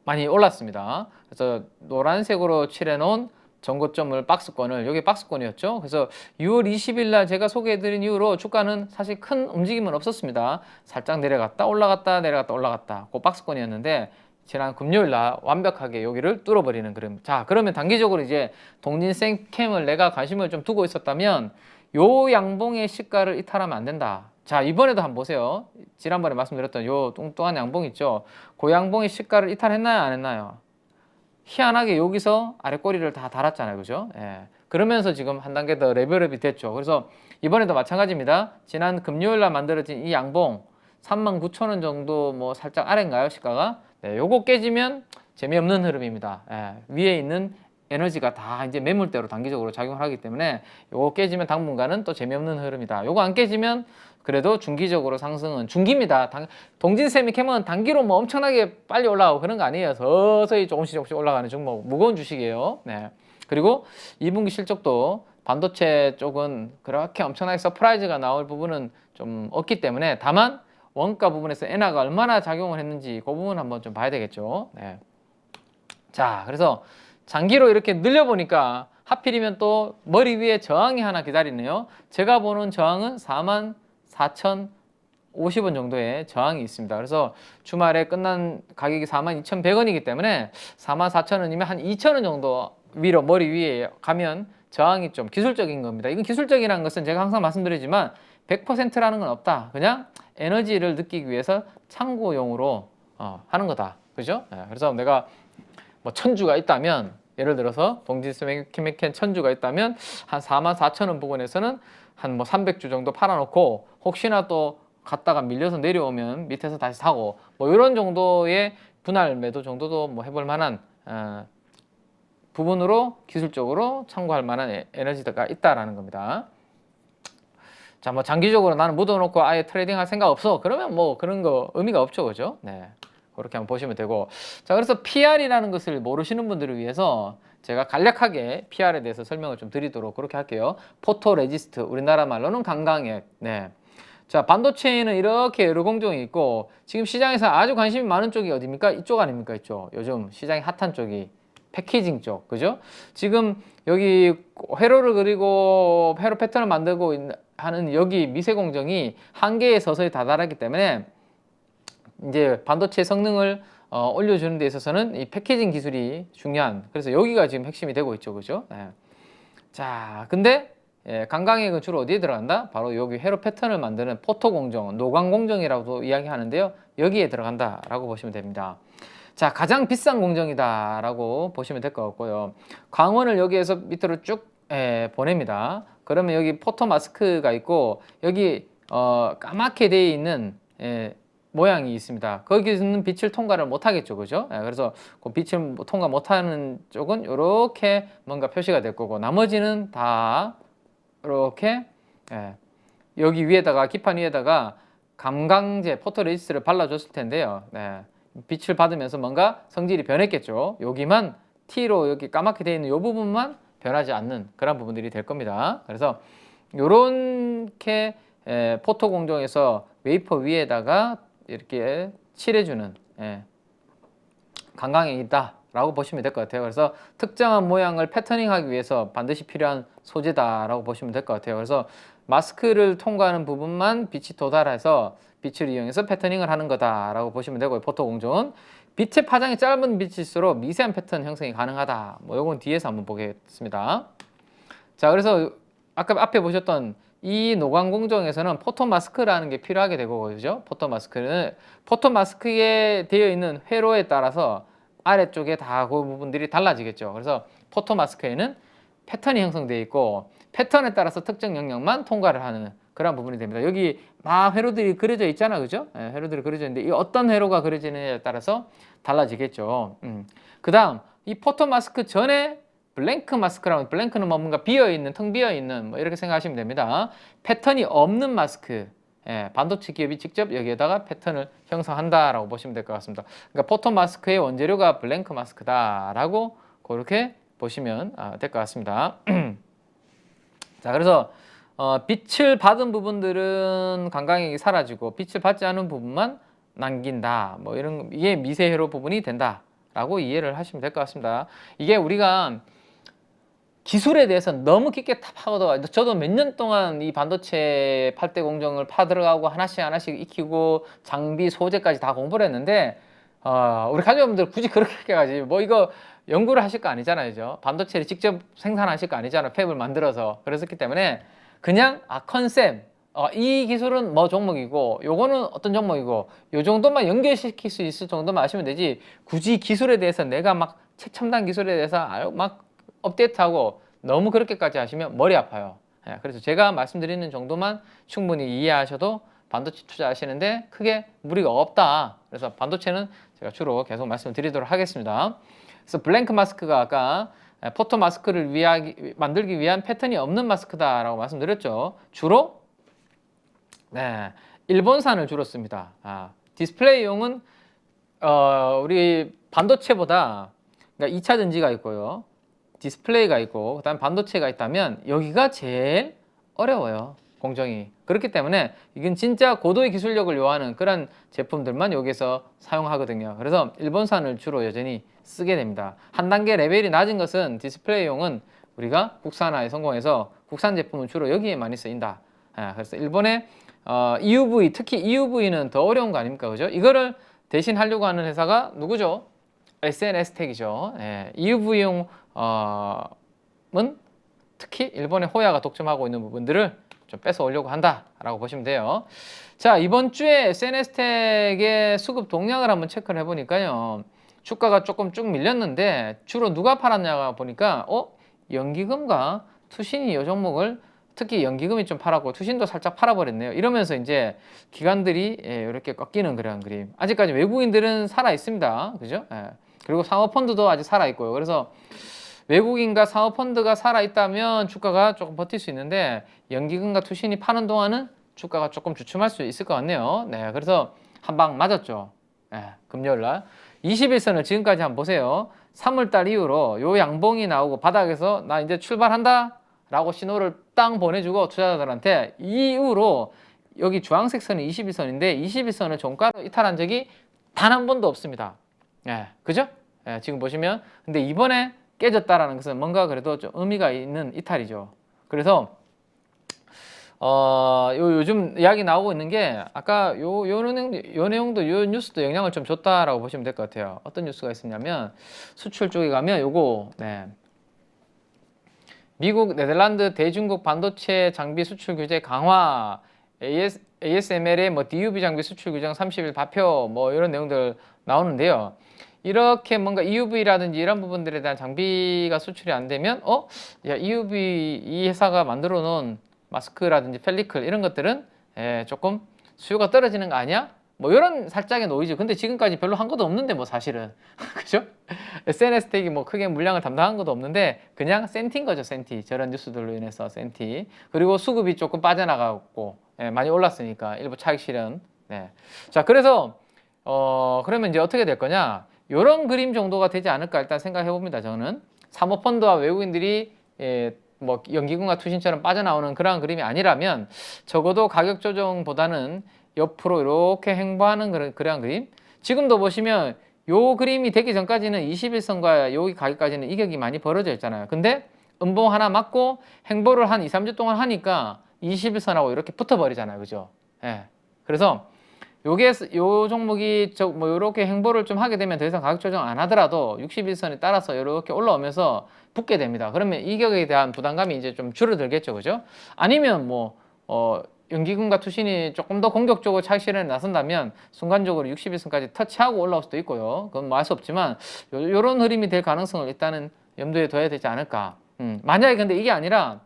많이 올랐습니다. 그래서 노란색으로 칠해 놓은 전고점을 박스권을 여기 박스권이었죠. 그래서 6월 20일 날 제가 소개해드린 이후로 주가는 사실 큰 움직임은 없었습니다. 살짝 내려갔다 올라갔다 내려갔다 올라갔다 그 박스권이었는데 지난 금요일 날 완벽하게 여기를 뚫어버리는 그림. 자 그러면 단기적으로 이제 동진 세미캠을 내가 관심을 좀 두고 있었다면 요 양봉의 시가를 이탈하면 안 된다. 자 이번에도 한번 보세요. 지난번에 말씀드렸던 요 뚱뚱한 양봉 있죠. 그 양봉의 시가를 이탈했나요 안 했나요? 희한하게 여기서 아래 꼬리를 다 달았잖아요. 그죠? 그러면서 지금 한 단계 더 레벨업이 됐죠. 그래서 이번에도 마찬가지입니다. 지난 금요일 날 만들어진 이 양봉 39,000원 정도 뭐 살짝 아래인가요 시가가? 요거 깨지면 재미없는 흐름입니다. 위에 있는 에너지가 다 이제 매물대로 단기적으로 작용을 하기 때문에 요거 깨지면 당분간은 또 재미없는 흐름이다. 요거 안 깨지면 그래도 중기적으로 상승은 중기입니다. 동진 세미캠은 단기로 뭐 엄청나게 빨리 올라가고 그런 거 아니에요. 서서히 조금씩 올라가는 종목, 무거운 주식이에요. 그리고 2분기 실적도 반도체 쪽은 그렇게 엄청나게 서프라이즈가 나올 부분은 좀 없기 때문에 다만 원가 부분에서 엔화가 얼마나 작용을 했는지 그 부분 한번 좀 봐야 되겠죠. 자, 그래서 장기로 이렇게 늘려보니까 하필이면 또 머리 위에 저항이 하나 기다리네요. 제가 보는 저항은 44,050원 정도의 저항이 있습니다. 그래서 주말에 끝난 가격이 42,100원이기 때문에 44,000원이면 한 2,000원 정도 위로 머리 위에 가면 저항이 좀 기술적인 겁니다. 이건 기술적이라는 것은 제가 항상 말씀드리지만 100%라는 건 없다. 그냥 에너지를 느끼기 위해서 참고용으로 하는 거다. 그죠? 그래서 내가 뭐 1000주가 있다면 예를 들어서 동진 세미캠 1000주가 있다면 한 44,000원 부근에서는 한 뭐 300주 정도 팔아놓고 혹시나 또 갔다가 밀려서 내려오면 밑에서 다시 사고 뭐 이런 정도의 분할 매도 정도도 뭐 해볼 만한 부분으로 기술적으로 참고할 만한 에너지가 있다라는 겁니다. 자, 뭐 장기적으로 나는 묻어놓고 아예 트레이딩할 생각 없어. 그러면 뭐 그런 거 의미가 없죠, 그죠? 네, 그렇게 한번 보시면 되고. 자, 그래서 PR이라는 것을 모르시는 분들을 위해서 제가 간략하게 PR에 대해서 설명을 좀 드리도록 그렇게 할게요. 포토레지스트, 우리나라 말로는 강강액. 네. 자, 반도체에는 이렇게 여러 공정이 있고 지금 시장에서 아주 관심이 많은 쪽이 어디입니까? 이쪽 아닙니까? 이쪽. 요즘 시장이 핫한 쪽이 패키징 쪽, 그죠? 지금 여기 회로를 그리고 회로 패턴을 만들고 하는 여기 미세 공정이 한계에 서서히 다다랐기 때문에 이제 반도체 성능을 올려주는 데 있어서는 이 패키징 기술이 중요한, 그래서 여기가 지금 핵심이 되고 있죠, 그죠? 네. 자, 근데 강강액은 주로 어디에 들어간다? 바로 여기 회로 패턴을 만드는 포토 공정, 노광 공정이라고도 이야기하는데요. 여기에 들어간다라고 보시면 됩니다. 자, 가장 비싼 공정이다라고 보시면 될 것 같고요. 광원을 여기에서 밑으로 쭉 보냅니다. 그러면 여기 포토 마스크가 있고 여기 까맣게 되어 있는 모양이 있습니다. 거기서는 빛을 통과를 못 하겠죠, 그죠? 그래서 그 빛을 통과 못하는 쪽은 이렇게 뭔가 표시가 될 거고 나머지는 다 이렇게 여기 위에다가 기판 위에다가 감광제 포토레지스트를 발라줬을 텐데요. 빛을 받으면서 뭔가 성질이 변했겠죠. 여기만 T로 여기 까맣게 되어 있는 이 부분만 변하지 않는 그런 부분들이 될 겁니다. 그래서 요렇게 포토 공정에서 웨이퍼 위에다가 이렇게 칠해주는 강강액이 있다 라고 보시면 될 것 같아요. 그래서 특정한 모양을 패터닝하기 위해서 반드시 필요한 소재다 라고 보시면 될 것 같아요. 그래서 마스크를 통과하는 부분만 빛이 도달해서 빛을 이용해서 패터닝을 하는 거다 라고 보시면 되고요. 포토 공정은 빛의 파장이 짧은 빛일수록 미세한 패턴 형성이 가능하다. 뭐 요건 뒤에서 한번 보겠습니다. 자, 그래서 아까 앞에 보셨던 이 노광 공정에서는 포토 마스크라는 게 필요하게 되고, 그죠? 포토 마스크는 포토 마스크에 되어 있는 회로에 따라서 아래쪽에 다 그 부분들이 달라지겠죠. 그래서 포토 마스크에는 패턴이 형성되어 있고 패턴에 따라서 특정 영역만 통과를 하는 그런 부분이 됩니다. 여기 막 회로들이 그려져 있잖아, 그죠? 회로들이 그려져 있는데 이 어떤 회로가 그려지느냐에 따라서 달라지겠죠. 그다음 이 포토 마스크 전에 블랭크 마스크라면, 블랭크는 뭔가 비어있는, 텅 비어있는 뭐 이렇게 생각하시면 됩니다. 패턴이 없는 마스크, 반도체 기업이 직접 여기에다가 패턴을 형성한다라고 보시면 될 것 같습니다. 그러니까 포토 마스크의 원재료가 블랭크 마스크다라고 그렇게 보시면 될 것 같습니다. 자, 그래서 빛을 받은 부분들은 강강액이 사라지고 빛을 받지 않은 부분만 남긴다. 뭐 이런, 이게 미세 회로 부분이 된다라고 이해를 하시면 될 것 같습니다. 이게 우리가 기술에 대해서 너무 깊게 파고도, 저도 몇 년 동안 이 반도체 8대 공정을 파들어가고 하나씩 익히고 장비 소재까지 다 공부를 했는데 우리 가족분들 굳이 그렇게까지 뭐 이거 연구를 하실 거 아니잖아요, 그죠? 반도체를 직접 생산하실 거 아니잖아요, 팹을 만들어서. 그랬기 때문에 그냥 컨셉, 이 기술은 뭐 종목이고 요거는 어떤 종목이고 요 정도만 연결시킬 수 있을 정도만 아시면 되지, 굳이 기술에 대해서 내가 막 최첨단 기술에 대해서 막 업데이트하고 너무 그렇게까지 하시면 머리 아파요. 그래서 제가 말씀드리는 정도만 충분히 이해하셔도 반도체 투자하시는데 크게 무리가 없다. 그래서 반도체는 제가 주로 계속 말씀드리도록 하겠습니다. 그래서 블랭크 마스크가 아까 포토 마스크를 만들기 위한 패턴이 없는 마스크다라고 말씀드렸죠. 주로 일본산을 주로 씁니다. 디스플레이용은 우리 반도체보다, 그러니까 2차 전지가 있고요, 디스플레이가 있고 그다음 반도체가 있다면 여기가 제일 어려워요, 공정이. 그렇기 때문에 이건 진짜 고도의 기술력을 요하는 그런 제품들만 여기서 사용하거든요. 그래서 일본산을 주로 여전히 쓰게 됩니다. 한 단계 레벨이 낮은 것은 디스플레이용은 우리가 국산화에 성공해서 국산 제품은 주로 여기에 많이 쓰인다. 그래서 일본의 EUV, 특히 EUV는 더 어려운 거 아닙니까, 그죠? 이거를 대신 하려고 하는 회사가 누구죠? SNS텍이죠. EUV용 특히 일본의 호야가 독점하고 있는 부분들을 좀 뺏어 오려고 한다라고 보시면 돼요. 자, 이번 주에 SNS텍의 수급 동향을 한번 체크를 해보니까요, 주가가 조금 쭉 밀렸는데 주로 누가 팔았냐 보니까 연기금과 투신이 이 종목을 특히 연기금이 좀 팔았고 투신도 살짝 팔아버렸네요. 이러면서 이제 기관들이 이렇게 꺾이는 그런 그림. 아직까지 외국인들은 살아 있습니다. 그죠? 그리고 사모펀드도 아직 살아 있고요. 그래서 외국인과 사모펀드가 살아 있다면 주가가 조금 버틸 수 있는데 연기금과 투신이 파는 동안은 주가가 조금 주춤할 수 있을 것 같네요. 네, 그래서 한 방 맞았죠. 금요일 날 21선을 지금까지 한번 보세요. 3월달 이후로 요 양봉이 나오고 바닥에서 나 이제 출발한다 라고 신호를 땅 보내주고 투자자들한테 이후로 여기 주황색 선이 21선인데 21선을 종가로 이탈한 적이 단 한 번도 없습니다. 그죠? 지금 보시면 근데 이번에 깨졌다라는 것은 뭔가 그래도 좀 의미가 있는 이탈이죠. 그래서 요즘 이야기 나오고 있는 게 아까 요 내용도 요 뉴스도 영향을 좀 줬다라고 보시면 될 것 같아요. 어떤 뉴스가 있었냐면 수출 쪽에 가면 요거 미국, 네덜란드, 대중국 반도체 장비 수출 규제 강화, ASML의 뭐 DUV 장비 수출 규정 30일 발표 뭐 이런 내용들 나오는데요. 이렇게 뭔가 EUV라든지 이런 부분들에 대한 장비가 수출이 안 되면 야, EUV 이 회사가 만들어 놓은 마스크라든지 펠리클 이런 것들은 조금 수요가 떨어지는 거 아니야? 뭐 이런 살짝의 노이즈. 근데 지금까지 별로 한 것도 없는데 뭐 사실은 그죠? SNS 택이 뭐 크게 물량을 담당한 것도 없는데 그냥 센티인 거죠. 센티. 저런 뉴스들로 인해서 센티. 그리고 수급이 조금 빠져나가고 많이 올랐으니까 일부 차익 실현. 자, 그래서 그러면 이제 어떻게 될 거냐? 요런 그림 정도가 되지 않을까 일단 생각해 봅니다. 저는 사모펀드와 외국인들이 뭐 연기금과 투신처럼 빠져나오는 그런 그림이 아니라면 적어도 가격 조정보다는 옆으로 이렇게 행보하는 그런 그림. 지금도 보시면 요 그림이 되기 전까지는 21선과 여기 가격까지는 이격이 많이 벌어져 있잖아요. 근데 음봉 하나 맞고 행보를 한 2, 3주 동안 하니까 21선하고 이렇게 붙어버리잖아요. 그죠? 그래서 요 종목이 뭐 요렇게 행보를 좀 하게 되면 더 이상 가격 조정 안 하더라도 61선에 따라서 이렇게 올라오면서 붙게 됩니다. 그러면 이격에 대한 부담감이 이제 좀 줄어들겠죠. 그죠? 아니면 뭐 연기금과 투신이 조금 더 공격적으로 차익 실현에 나선다면 순간적으로 61선까지 터치하고 올라올 수도 있고요. 그건 뭐 알 수 없지만 요런 흐름이 될 가능성을 일단은 염두에 둬야 되지 않을까. 만약에 근데 이게 아니라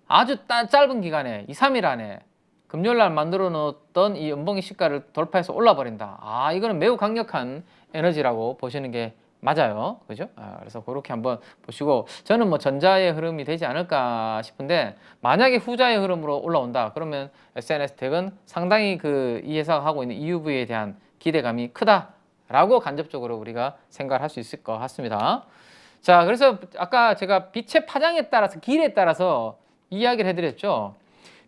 아주 짧은 기간에 2, 3일 안에 금요일날 만들어 놓았던 이 연봉의 시가를 돌파해서 올라 버린다. 이거는 매우 강력한 에너지라고 보시는 게 맞아요. 그죠? 그래서 그렇게 한번 보시고 저는 뭐 전자의 흐름이 되지 않을까 싶은데 만약에 후자의 흐름으로 올라온다. 그러면 SNS 텍은 상당히 이 회사가 하고 있는 EUV에 대한 기대감이 크다라고 간접적으로 우리가 생각할 수 있을 것 같습니다. 자, 그래서 아까 제가 빛의 파장에 따라서 길에 따라서 이야기를 해드렸죠.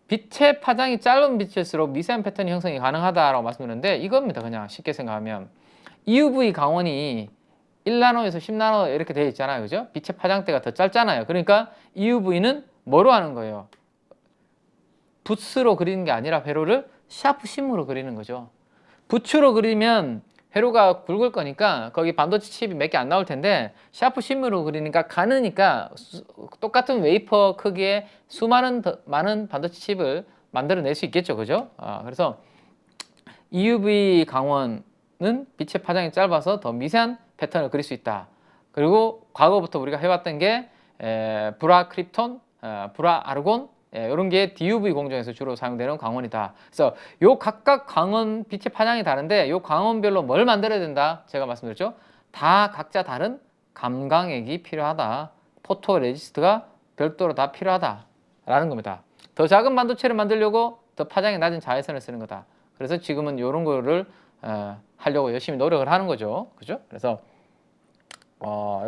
빛의 파장이 짧은 빛일수록 미세한 패턴이 형성이 가능하다라고 말씀드렸는데 이겁니다. 그냥 쉽게 생각하면 EUV 강원이 1나노에서 10나노 이렇게 되어 있잖아요. 그죠? 빛의 파장대가 더 짧잖아요. 그러니까 EUV는 뭐로 하는 거예요? 붓으로 그리는 게 아니라 회로를 샤프심으로 그리는 거죠. 붓으로 그리면 회로가 굵을 거니까 거기 반도체 칩이 몇 개 안 나올 텐데 샤프심으로 그리니까 가느니까 똑같은 웨이퍼 크기의 많은 반도체 칩을 만들어낼 수 있겠죠. 그죠? 그래서 EUV 강원은 빛의 파장이 짧아서 더 미세한 패턴을 그릴 수 있다. 그리고 과거부터 우리가 해왔던 게 브라 크립톤, 브라 아르곤 이런 게 DUV 공정에서 주로 사용되는 광원이다. 그래서 요 각각 광원 빛의 파장이 다른데 요 광원별로 뭘 만들어야 된다? 제가 말씀드렸죠. 다 각자 다른 감광액이 필요하다. 포토 레지스트가 별도로 다 필요하다라는 겁니다. 더 작은 반도체를 만들려고 더 파장이 낮은 자외선을 쓰는 거다. 그래서 지금은 이런 거를 하려고 열심히 노력을 하는 거죠. 그죠? 그래서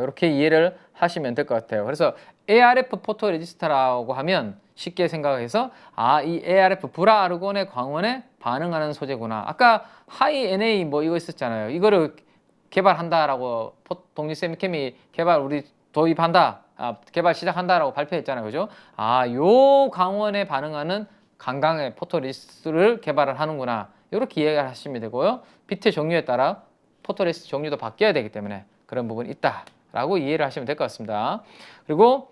이렇게 이해를 하시면 될 것 같아요. 그래서 ARF 포토 레지스터라고 하면 쉽게 생각해서 이 ARF 브라 아르곤의 광원에 반응하는 소재구나. 아까 하이 NA 뭐 이거 있었잖아요. 이거를 개발한다라고 독립세미캠이 우리 도입한다. 개발 시작한다라고 발표했잖아요. 그죠? 요 광원에 반응하는 강강의 포토 레지스트를 개발을 하는구나. 이렇게 이해를 하시면 되고요. 빛의 종류에 따라 포토 레지스트 종류도 바뀌어야 되기 때문에 그런 부분이 있다라고 이해를 하시면 될 것 같습니다. 그리고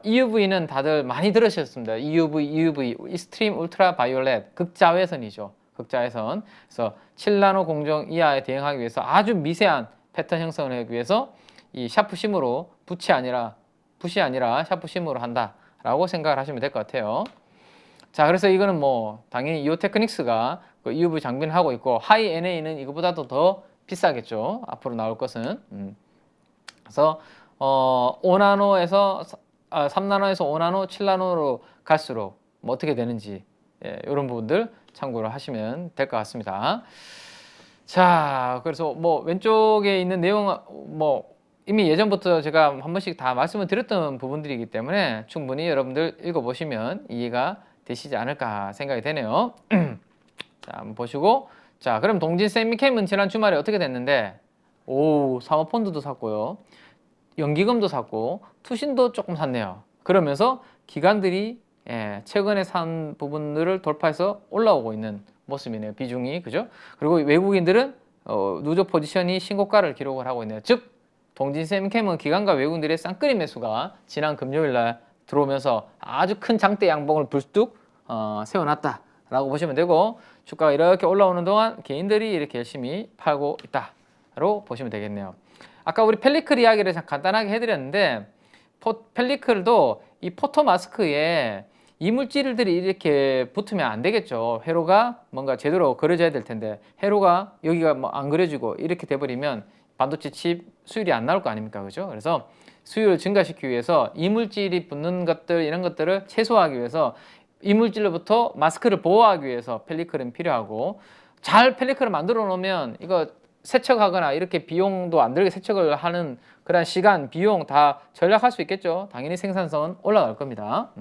EUV는 다들 많이 들으셨습니다. EUV, 익스트림 울트라 바이올렛, 극자외선이죠. 극자외선. 그래서 7나노 공정 이하에 대응하기 위해서 아주 미세한 패턴 형성을 하기 위해서 이 샤프심으로 붓이 아니라 샤프심으로 한다. 된다라고 생각을 하시면 될 것 같아요. 자, 그래서 이거는 뭐 당연히 이오테크닉스가 그 EUV 장비를 하고 있고 하이 NA는 이거보다도 더 비싸겠죠. 앞으로 나올 것은. 그래서 5나노에서 3나노에서 5나노, 7나노로 갈수록 뭐 어떻게 되는지 이런 부분들 참고를 하시면 될 것 같습니다. 자, 그래서 뭐 왼쪽에 있는 내용 뭐 이미 예전부터 제가 한 번씩 다 말씀을 드렸던 부분들이기 때문에 충분히 여러분들 읽어보시면 이해가 되시지 않을까 생각이 되네요. 자, 한번 보시고, 자, 그럼 동진 세미캠은 지난 주말에 어떻게 됐는데, 오, 사모펀드도 샀고요, 연기금도 샀고, 투신도 조금 샀네요. 그러면서 기관들이 최근에 산 부분들을 돌파해서 올라오고 있는 모습이네요. 비중이, 그죠? 그리고 외국인들은 누적 포지션이 신고가를 기록을 하고 있네요. 즉, 동진 세미캠은 기관과 외국인들의 쌍끌이 매수가 지난 금요일 날 들어오면서 아주 큰 장대 양봉을 불뚝 세워놨다라고 보시면 되고, 주가가 이렇게 올라오는 동안 개인들이 이렇게 열심히 팔고 있다로 보시면 되겠네요. 아까 우리 펠리클 이야기를 간단하게 해드렸는데, 펠리클도 이 포토 마스크에 이물질들이 이렇게 붙으면 안 되겠죠. 회로가 뭔가 제대로 그려져야 될 텐데, 회로가 여기가 뭐 안 그려지고 이렇게 돼버리면 반도체 칩 수율이 안 나올 거 아닙니까? 그죠? 그래서 수율을 증가시키기 위해서 이물질이 붙는 것들, 이런 것들을 최소화하기 위해서 이물질로부터 마스크를 보호하기 위해서 펠리클은 필요하고, 잘 펠리클을 만들어 놓으면 이거 세척하거나 이렇게 비용도 안 들게 세척을 하는 그런 시간, 비용 다 절약할 수 있겠죠. 당연히 생산성은 올라갈 겁니다.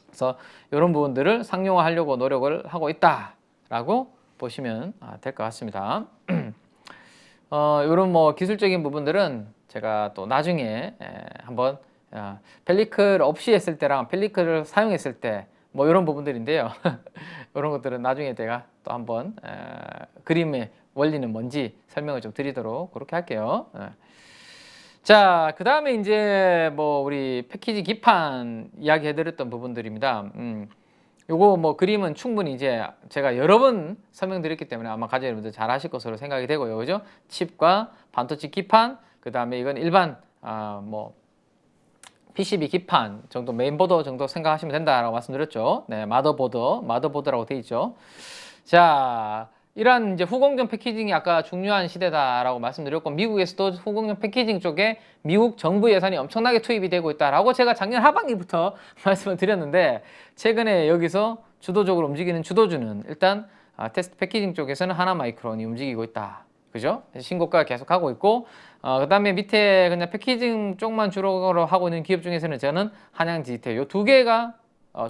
그래서 이런 부분들을 상용화하려고 노력을 하고 있다라고 보시면 될 것 같습니다. 이런 뭐 기술적인 부분들은 제가 또 나중에 한번 펠리클 없이 했을 때랑 펠리클을 사용했을 때 뭐 이런 부분들인데요. 이런 것들은 나중에 제가 또 한번 그림의 원리는 뭔지 설명을 좀 드리도록 그렇게 할게요. 자, 그 다음에 이제 뭐 우리 패키지 기판 이야기 해드렸던 부분들입니다. 요거 뭐 그림은 충분히 이제 제가 여러 번 설명드렸기 때문에 아마 가족 여러분들 잘 아실 것으로 생각이 되고요. 그죠? 칩과 반도체 기판, 그 다음에 이건 일반 뭐 PCB 기판 정도, 메인보드 정도 생각하시면 된다라고 말씀드렸죠. 네, 마더보드라고 되어 있죠. 자, 이러한 이제 후공정 패키징이 아까 중요한 시대다라고 말씀드렸고, 미국에서도 후공정 패키징 쪽에 미국 정부 예산이 엄청나게 투입이 되고 있다라고 제가 작년 하반기부터 말씀을 드렸는데, 최근에 여기서 주도적으로 움직이는 주도주는 일단 테스트 패키징 쪽에서는 하나마이크론이 움직이고 있다. 그죠? 신고가 계속 하고 있고, 그 다음에 밑에 그냥 패키징 쪽만 주로 하고 있는 기업 중에서는 저는 한양 디지털 요 두 개가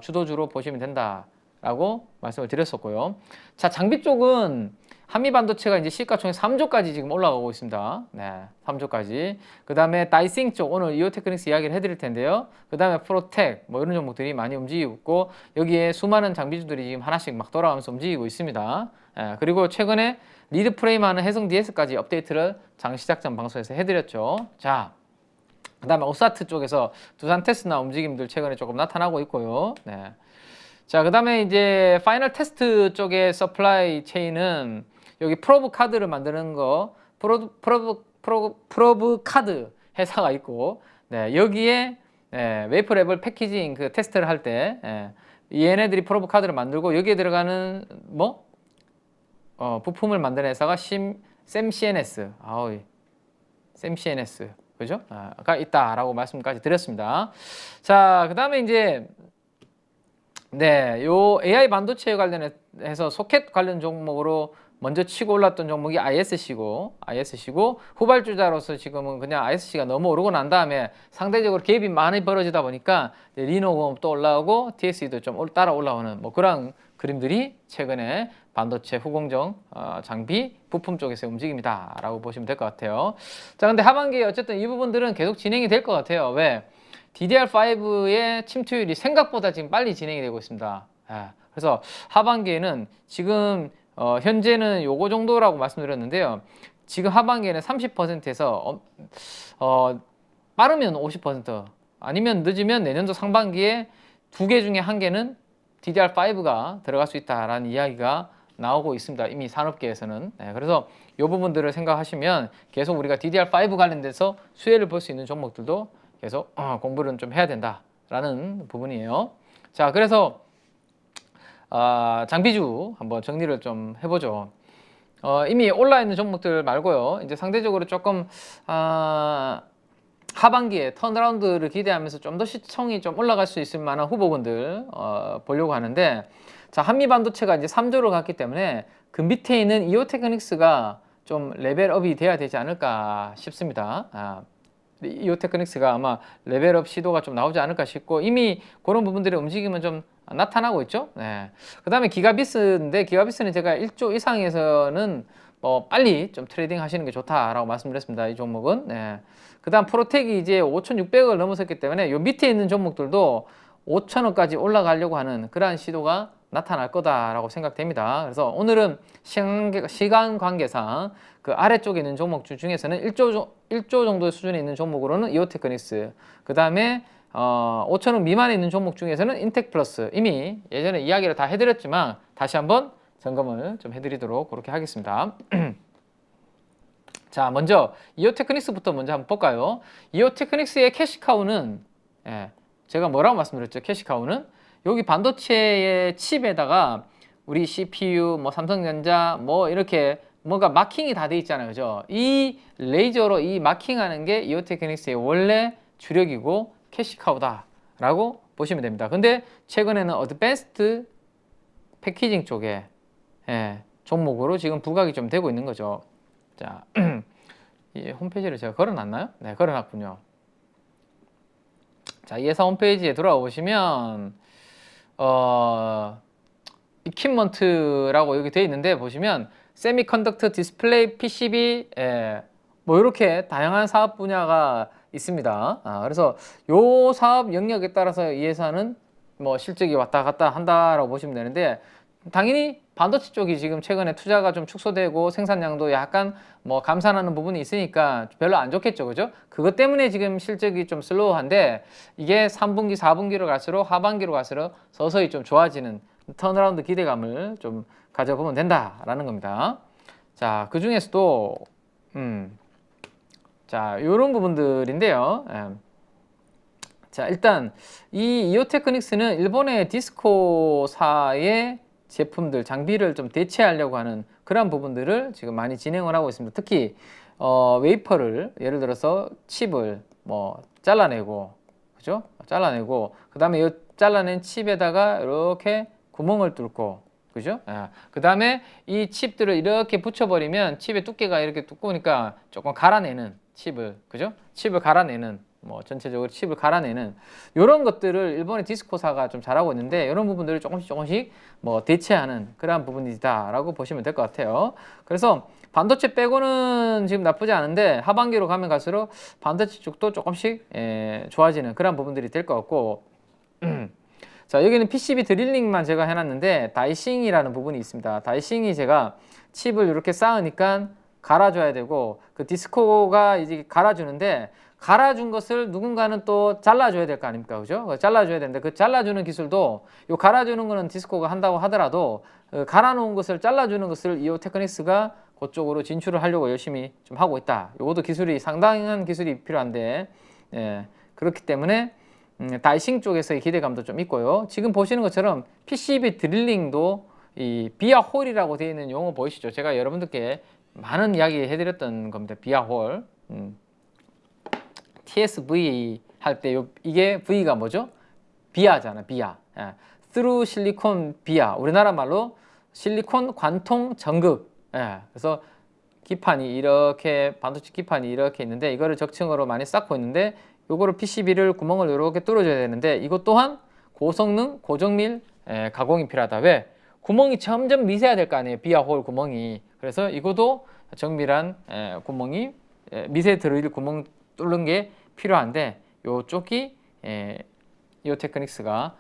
주도주로 보시면 된다라고 말씀을 드렸었고요. 자, 장비 쪽은 한미반도체가 이제 시가총액 3조까지 지금 올라가고 있습니다. 네, 3조까지. 그 다음에 다이싱 쪽 오늘 이오테크닉스 이야기를 해드릴 텐데요. 그 다음에 프로텍 뭐 이런 종목들이 많이 움직이고 있고, 여기에 수많은 장비주들이 지금 하나씩 막 돌아가면서 움직이고 있습니다. 그리고 최근에 리드 프레임하는 해성 DS까지 업데이트를 장 시작 전 방송에서 해드렸죠. 자, 그 다음에 오사트 쪽에서 두산 테스나 움직임들 최근에 조금 나타나고 있고요. 네. 자, 그 다음에 이제 파이널 테스트 쪽의 서플라이 체인은 여기 프로브 카드를 만드는 거, 프로브 카드 회사가 있고, 네, 여기에 웨이퍼 레벨 패키징 그 테스트를 할 때 얘네들이 프로브 카드를 만들고, 여기에 들어가는 뭐 부품을 만드는 회사가 샘CNS, 샘CNS, 그죠? 가 있다라고 말씀까지 드렸습니다. 자, 그 다음에 이제 네, 요 AI 반도체에 관련해서 소켓 관련 종목으로 먼저 치고 올랐던 종목이 ISC고 후발주자로서 지금은 그냥 ISC가 너무 오르고 난 다음에 상대적으로 갭이 많이 벌어지다 보니까 리노공업도 올라오고 TSE도 좀 따라 올라오는 뭐 그런 그림들이 최근에 반도체 후공정 장비 부품 쪽에서 움직입니다 라고 보시면 될 것 같아요. 자, 근데 하반기에 어쨌든 이 부분들은 계속 진행이 될 것 같아요. 왜? DDR5의 침투율이 생각보다 지금 빨리 진행이 되고 있습니다. 그래서 하반기에는 지금 현재는 요거 정도라고 말씀드렸는데요. 지금 하반기에는 30%에서 빠르면 50%, 아니면 늦으면 내년도 상반기에 2개 중에 1개는 DDR5가 들어갈 수 있다라는 이야기가 나오고 있습니다. 이미 산업계에서는. 그래서 이 부분들을 생각하시면 계속 우리가 DDR5 관련돼서 수혜를 볼 수 있는 종목들도 계속 공부를 좀 해야 된다라고 된다라는 부분이에요. 자, 그래서 장비주 한번 정리를 좀 해보죠. 이미 올라 있는 종목들 말고요. 이제 상대적으로 조금 하반기에 턴어라운드를 기대하면서 좀 더 시총이 좀 올라갈 수 있을 만한 후보군들 보려고 하는데, 자, 한미반도체가 이제 3조를 갔기 때문에 그 밑에 있는 이오테크닉스가 좀 레벨업이 돼야 되지 않을까 싶습니다. 이오테크닉스가 아마 레벨업 시도가 좀 나오지 않을까 싶고, 이미 그런 부분들의 움직임은 좀 나타나고 있죠. 네. 그 다음에 기가비스인데, 기가비스는 제가 1조 이상에서는 빨리 좀 트레이딩 하시는 게 좋다라고 말씀드렸습니다. 이 종목은. 네. 그 다음 프로텍이 이제 5,600을 넘어섰기 때문에 요 밑에 있는 종목들도 5,000원까지 올라가려고 하는 그러한 시도가 나타날 거다라고 생각됩니다. 그래서 오늘은 시간 관계상 그 아래쪽에 있는 종목 중에서는 1조 정도의 수준에 있는 종목으로는 이오테크닉스, 그 다음에 5,000원 미만에 있는 종목 중에서는 인텍플러스, 이미 예전에 이야기를 다 해드렸지만 다시 한번 점검을 좀 해드리도록 그렇게 하겠습니다. 자, 먼저 이오테크닉스부터 먼저 한번 볼까요? 이오테크닉스의 캐시카우는, 제가 뭐라고 말씀드렸죠? 캐시카우는 여기 반도체의 칩에다가 우리 CPU, 뭐 삼성전자, 뭐 이렇게 뭔가 마킹이 다 돼 있잖아요, 그죠? 이 레이저로 이 마킹하는 게 이오테크닉스의 원래 주력이고 캐시카우다라고 보시면 됩니다. 근데 최근에는 어드밴스드 패키징 쪽에 종목으로 지금 부각이 좀 되고 있는 거죠. 자, 이 홈페이지를 제가 걸어놨나요? 네, 걸어놨군요. 자, 이 회사 홈페이지에 들어와 보시면 이퀴먼트라고 여기 되어 있는데, 보시면 세미컨덕터 디스플레이 PCB, 뭐 이렇게 다양한 사업 분야가 있습니다. 그래서 요 사업 영역에 따라서 이 회사는 뭐 실적이 왔다 갔다 한다라고 보시면 되는데, 당연히 반도체 쪽이 지금 최근에 투자가 좀 축소되고 생산량도 약간 뭐 감산하는 부분이 있으니까 별로 안 좋겠죠, 그죠? 그것 때문에 지금 실적이 좀 슬로우한데, 이게 3분기, 4분기로 갈수록 하반기로 갈수록 서서히 좀 좋아지는 턴어라운드 기대감을 좀 가져보면 된다라는 겁니다. 자, 그 중에서도 자, 이런 부분들인데요. 자, 일단 이 이오테크닉스는 일본의 디스코사의 제품들, 장비를 좀 대체하려고 하는 그런 부분들을 지금 많이 진행을 하고 있습니다. 특히 웨이퍼를, 예를 들어서 칩을 뭐 잘라내고, 그죠? 잘라내고, 그 다음에 이 잘라낸 칩에다가 이렇게 구멍을 뚫고, 그죠? 그 다음에 이 칩들을 이렇게 붙여버리면 칩의 두께가 이렇게 두꺼우니까 조금 갈아내는 칩을, 그죠? 칩을 갈아내는, 뭐 전체적으로 칩을 갈아내는 이런 것들을 일본의 디스코사가 좀 잘하고 있는데, 이런 부분들을 조금씩 뭐 대체하는 그러한 부분이다라고 보시면 될 것 같아요. 그래서 반도체 빼고는 지금 나쁘지 않은데, 하반기로 가면 갈수록 반도체 쪽도 조금씩 좋아지는 그런 부분들이 될 것 같고, 자, 여기는 PCB 드릴링만 제가 해놨는데 다이싱이라는 부분이 있습니다. 다이싱이 제가 칩을 이렇게 쌓으니까 갈아줘야 되고, 그 디스코가 이제 갈아주는데, 갈아준 것을 누군가는 또 잘라줘야 될 거 아닙니까, 그죠? 잘라줘야 되는데, 그 잘라주는 기술도, 요 갈아주는 거는 디스코가 한다고 하더라도 갈아놓은 것을 잘라주는 것을 이오테크닉스가 그쪽으로 진출을 하려고 열심히 좀 하고 있다. 요것도 기술이, 상당한 기술이 필요한데, 그렇기 때문에 다이싱 쪽에서의 기대감도 좀 있고요. 지금 보시는 것처럼 PCB 드릴링도 이 비아홀이라고 되어 있는 용어 보이시죠? 제가 여러분들께 많은 이야기 해드렸던 겁니다. 비아홀. TSV 할 때 이게 V가 뭐죠? 비아잖아, 비아. through 실리콘 비아. 우리나라 말로 실리콘 관통 전극. 그래서 기판이 이렇게, 반도체 기판이 이렇게 있는데, 이거를 적층으로 많이 쌓고 있는데, 요거를 PCB를 구멍을 이렇게 뚫어줘야 되는데, 이것 또한 고성능, 고정밀 가공이 필요하다. 왜? 구멍이 점점 미세해야 될 거 아니에요, 비아홀 구멍이. 그래서 이것도 정밀한 구멍이, 미세 드릴 구멍 뚫는 게 필요한데, 요쪽이 이오테크닉스가